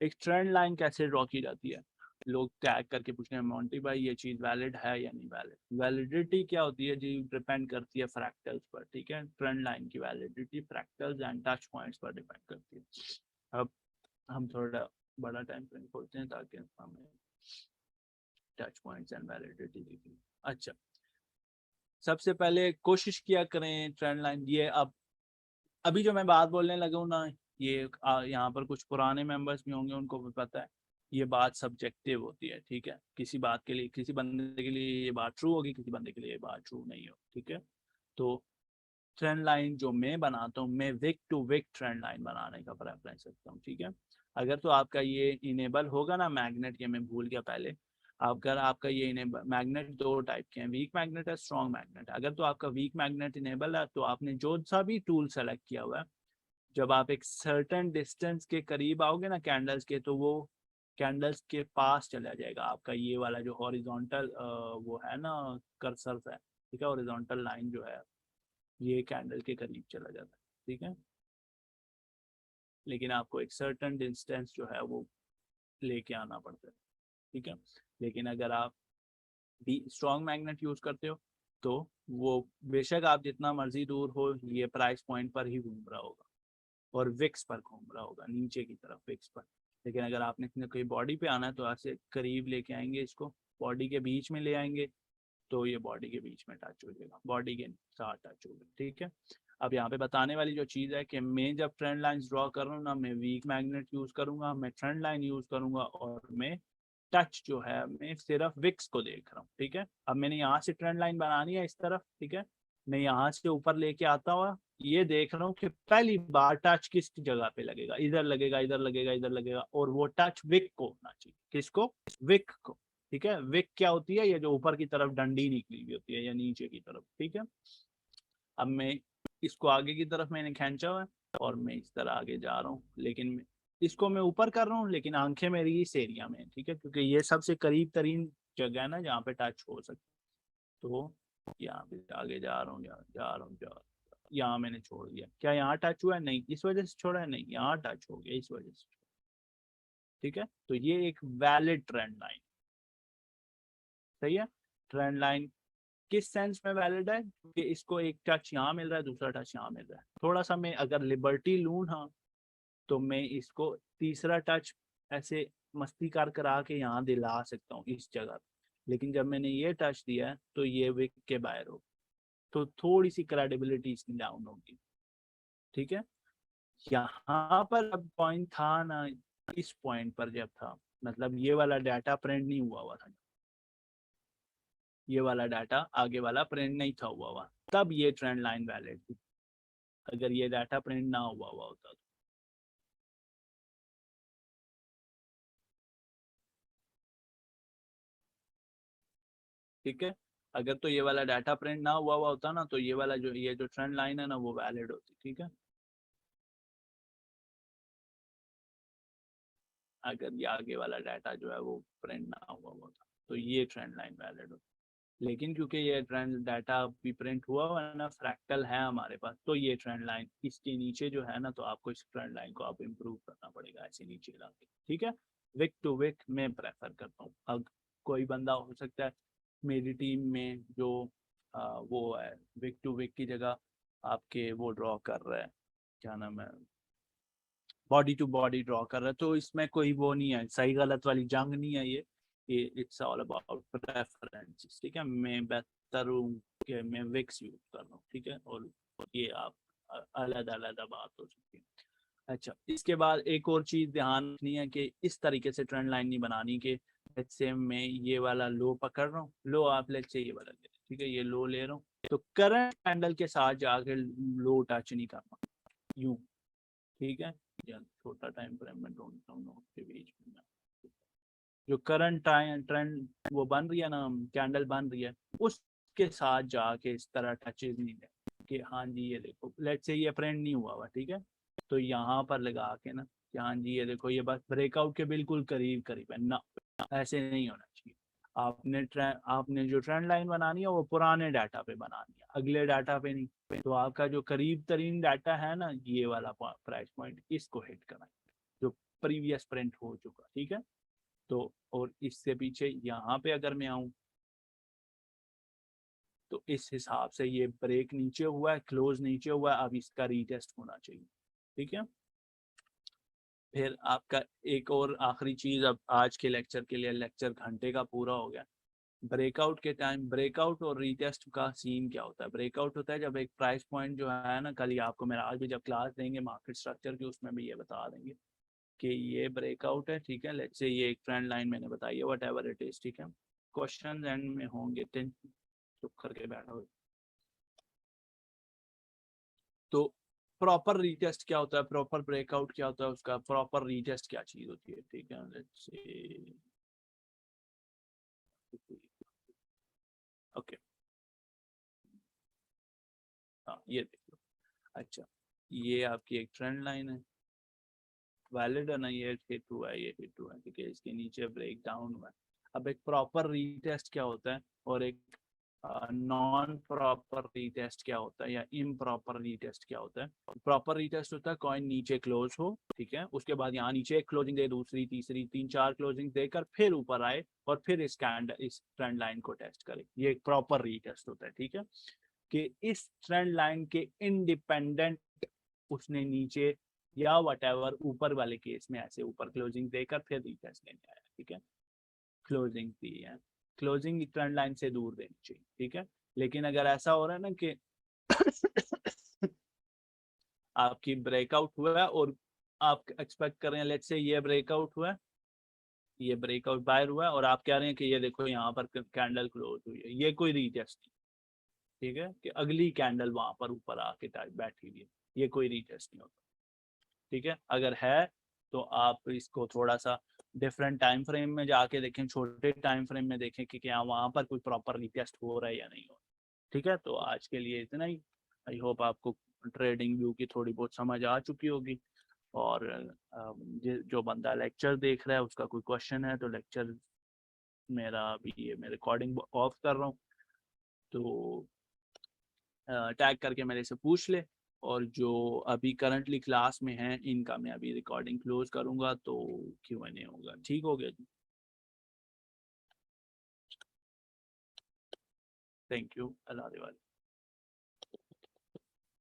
एक ट्रेंड लाइन कैसे ड्रॉ की जाती है? लोग टैग करके पूछते हैं मोंटी भाई ये चीज वैलिड है या नहीं वैलिड। वैलिडिटी क्या होती है जी? डिपेंड करती है फ्रैक्टल्स पर, ठीक है। ट्रेंड लाइन की validity fractals and touch points पर डिपेंड करती है। अब हम थोड़ा बड़ा टाइम फ्रेम खोलते हैं ताकि हमें टच पॉइंट्स एंड वैलिडिटी दिखे। अच्छा, सबसे पहले कोशिश किया करें ट्रेंड लाइन ये। अब अभी जो मैं बात बोलने लगा हूँ ना, ये यहाँ पर कुछ पुराने मेंबर्स भी होंगे, उनको भी पता है ये बात सब्जेक्टिव होती है, ठीक है। किसी बात के लिए, किसी बंदे के लिए ये बात ट्रू होगी, किसी बंदे के लिए ये बात ट्रू नहीं हो, ठीक है। तो ट्रेंड लाइन जो मैं बनाता हूँ, मैं wick to wick trend line बनाने का प्रेफरेंस रखता हूँ, ठीक है। अगर तो आपका ये इनेबल होगा ना मैग्नेट के, मैं भूल गया पहले, अगर आपका ये मैग्नेट दो टाइप के हैं, वीक मैग्नेट है, स्ट्रॉन्ग मैग्नेट। अगर तो आपका वीक मैग्नेट इनेबल है तो आपने जो सा भी टूल सेलेक्ट किया हुआ है, जब आप एक सर्टेन डिस्टेंस के करीब आओगे ना कैंडल्स के, तो वो कैंडल्स के पास चला जाएगा आपका ये वाला जो हॉरिजॉन्टल वो है ना कर्सर है, ठीक है। हॉरिजॉन्टल लाइन जो है ये कैंडल के करीब चला जाता है, ठीक है। लेकिन आपको एक सर्टेन डिस्टेंस जो है वो लेके आना पड़ता है, ठीक है। लेकिन अगर आप भी स्ट्रॉन्ग मैग्नेट यूज करते हो तो वो बेशक आप जितना मर्जी दूर हो, ये प्राइस पॉइंट पर ही घूम रहा होगा और विक्स पर घूम रहा होगा, नीचे की तरफ विक्स पर। लेकिन अगर आपने कोई बॉडी पे आना है तो ऐसे करीब लेके आएंगे, इसको बॉडी के बीच में ले आएंगे, तो ये बॉडी के बीच में टच हो जाएगा, बॉडी के साथ टच होगा, ठीक है। अब यहाँ पे बताने वाली जो चीज़ है कि मैं जब ट्रेंड लाइंस ड्रॉ कर रहा हूँ ना, मैं वीक मैग्नेट यूज करूंगा, मैं ट्रेंड लाइन यूज करूंगा और मैं टच जो है मैं सिर्फ विक्स को देख रहा हूँ, ठीक है। अब मैंने यहाँ से ट्रेंड लाइन बनानी है इस तरफ, ठीक है। मैं यहाँ से ऊपर लेके आता हुआ ये देख रहा हूँ कि पहली बार टच किस जगह पे लगेगा, इधर लगेगा, इधर लगेगा, इधर लगेगा, और वो टच विक को होना चाहिए। किसको? विक को, ठीक है। विक क्या होती है? ये जो ऊपर की तरफ डंडी निकली हुई होती है या नीचे की तरफ, ठीक है। अब मैं इसको आगे की तरफ मैंने खींचा हुआ है और मैं इस तरह आगे जा रहा हूँ, लेकिन इसको मैं ऊपर कर रहा हूँ लेकिन आंखें मेरी इस एरिया में, ठीक है, क्योंकि ये सबसे करीब तरीन जगह है ना जहाँ पे टच हो सकता। तो यहाँ पे आगे जा रहा हूँ, जा रहा हूँ, यहाँ मैंने छोड़ दिया। क्या यहाँ टच हुआ है? नहीं। इस वजह से छोड़ा है? नहीं, यहाँ टच हो गया इस वजह से, ठीक है। तो ये एक वैलिड ट्रेंड लाइन, सही है। ट्रेंड लाइन किस सेंस में वैलिड है? कि इसको एक टच यहाँ मिल रहा है, दूसरा टच यहाँ मिल रहा है। थोड़ा सा मैं अगर लिबर्टी लूँ ना, तो मैं इसको तीसरा टच ऐसे मस्ती कर करा के यहाँ दिला सकता हूँ इस जगह, लेकिन जब मैंने ये टच दिया है तो ये विक के बाहर हो, तो थोड़ी सी क्रेडिबिलिटी इसकी डाउन होगी, ठीक है। यहाँ पर अब पॉइंट था ना, इस पॉइंट पर जब था, मतलब ये वाला डाटा प्रिंट नहीं हुआ हुआ था, ये वाला डाटा आगे वाला प्रिंट नहीं था हुआ, तब ये ट्रेंड लाइन वैलिड थी। अगर ये डाटा प्रिंट ना हुआ होता तो, ठीक है। अगर तो ये वाला डाटा प्रिंट ना हुआ होता ना, तो ये जो ट्रेंड लाइन है ना वो वैलिड होती, ठीक है। अगर ये आगे वाला डाटा जो है वो प्रिंट ना हुआ होता, तो ये ट्रेंड लाइन वैलिड होती। लेकिन क्योंकि ये ट्रेंड डाटा अभी प्रिंट हुआ हुआ है ना, फ्रैक्टल है हमारे पास, तो ये ट्रेंड लाइन इसके नीचे जो है ना, तो आपको इस ट्रेंड लाइन को आप इम्प्रूव करना पड़ेगा ऐसे नीचे लाके, ठीक है। विक टू विक मैं प्रेफर करता हूँ। अब कोई बंदा हो सकता है मेरी टीम में जो वो है विक टू विक की जगह आपके वो ड्रॉ कर रहा है, क्या नाम है, बॉडी टू बॉडी ड्रॉ कर रहा है, तो इसमें कोई वो नहीं है, सही गलत वाली जंग नहीं है ये इट्स ऑल अबाउट प्रेफरेंसेस, ठीक है। मैं बेहतर हूँ कि मैं विक्स यूज कर रहा हूँ, ठीक है, और ये आप अलग अलग बात हो सकती है। अच्छा, इसके बाद एक और चीज ध्यान रखनी है कि इस तरीके से ट्रेंड लाइन नहीं बनानी कि लेट्स से मैं ये वाला लो पकड़ रहा हूँ, लो आप लेट्स से ये वाला ले, ठीक है, ये लो ले रहा हूँ, तो करंट कैंडल के साथ जाके लो टच नहीं करना, यूं, ठीक है। या छोटा टाइम फ्रेम में ढूंढता हूँ नोट के बीच में, जो करंट टाइम ट्रेंड वो बन रही है ना, कैंडल बन रही है, उसके साथ जाके इस तरह टचेज नहीं है कि हाँ जी ये देखो, लेट्स से ये प्रिंट नहीं हुआ हुआ, ठीक है, तो यहाँ पर लगा के ना कि हाँ जी ये देखो, ये बस ब्रेकआउट के बिल्कुल करीब करीब है ना, ऐसे नहीं होना चाहिए। आपने जो ट्रेंड लाइन बनानी है वो पुराने डाटा पे बनानी है, अगले डाटा पे नहीं। तो आपका जो करीब तरीन डाटा है ना, ये वाला प्राइस पॉइंट, इसको हिट करना है जो प्रीवियस प्रिंट हो चुका, ठीक है। तो और इससे पीछे यहाँ पे अगर मैं आऊं, तो इस हिसाब से ये ब्रेक नीचे हुआ है, क्लोज नीचे हुआ है, अब इसका रीटेस्ट होना चाहिए, ठीक है। फिर आपका एक और आखिरी चीज, अब आज के लेक्चर के लिए, लेक्चर घंटे का पूरा हो गया। ब्रेकआउट के टाइम, ब्रेकआउट और रीटेस्ट का सीन क्या होता है? ब्रेकआउट होता है जब एक प्राइस पॉइंट जो है ना, कल ही आपको मेरा आज भी जब क्लास देंगे मार्केट स्ट्रक्चर की, उसमें भी ये बता देंगे कि ये ब्रेकआउट है, ठीक है। लेट्स से ये एक ट्रेंड लाइन मैंने बताई है, वट एवर इट इज, ठीक है। क्वेश्चन एंड में होंगे, चुप करके बैठो। तो प्रॉपर रीटेस्ट क्या होता है, प्रॉपर ब्रेकआउट क्या होता है, उसका प्रॉपर रीटेस्ट क्या चीज होती है, ठीक है। लेट्स से ओके, हाँ ये देख लो। अच्छा, ये आपकी एक ट्रेंड लाइन है, वैलिड है ना, ये हिट हुआ है, ये हिट हुआ है, ठीक है, इसके नीचे ब्रेक डाउन हुआ है। अब एक प्रॉपर रीटेस्ट क्या होता है और एक नॉन प्रॉपर रीटेस्ट क्या होता है, या इम्प्रॉपर रीटेस्ट क्या होता है? प्रॉपर रीटेस्ट होता है कॉइन नीचे क्लोज हो, ठीक है, उसके बाद यहाँ नीचे एक क्लोजिंग दे, दूसरी तीसरी तीन चार क्लोजिंग देकर फिर ऊपर आए और फिर इस ट्रेंड लाइन को टेस्ट करे, ये एक प्रॉपर रीटेस्ट होता है, ठीक है। कि इस ट्रेंड लाइन के इंडिपेंडेंट उसने नीचे या वट ऊपर वाले केस में ऐसे ऊपर क्लोजिंग देकर फिर रीटेस्ट लेने आया, ठीक है। क्लोजिंग दी है, क्लोजिंग ट्रेंड लाइन से दूर देनी चाहिए, ठीक है। लेकिन अगर ऐसा हो रहा है ना कि आपकी ब्रेकआउट हुआ है और आप एक्सपेक्ट कर रहे हैं लेट्स से ये ब्रेकआउट हुआ है, ये ब्रेकआउट बायर हुआ है, और आप कह रहे हैं कि ये देखो यहाँ पर कैंडल क्लोज हुई है, ये कोई रीटेस्ट नहीं, ठीक है, कि अगली कैंडल वहां पर ऊपर आके बैठी हुई है, ये कोई रीटेस्ट नहीं होता, ठीक है। अगर है तो आप इसको थोड़ा सा डिफरेंट टाइम फ्रेम में जाके देखें, छोटे टाइम फ्रेम में देखें कि क्या वहां पर कोई प्रॉपर रीटेस्ट हो रहा है या नहीं हो रहा, ठीक है। तो आज के लिए इतना ही। आई होप आपको ट्रेडिंग व्यू की थोड़ी बहुत समझ आ चुकी होगी। और जो बंदा लेक्चर देख रहा है उसका कोई क्वेश्चन है तो लेक्चर मेरा अभी ये मैं रिकॉर्डिंग ऑफ कर रहा हूँ, तो टैग करके मेरे से पूछ ले। और जो अभी करंटली क्लास में हैं इनका मैं अभी रिकॉर्डिंग क्लोज करूंगा, तो Q&A होगा, ठीक हो गया जी। Thank you, Allah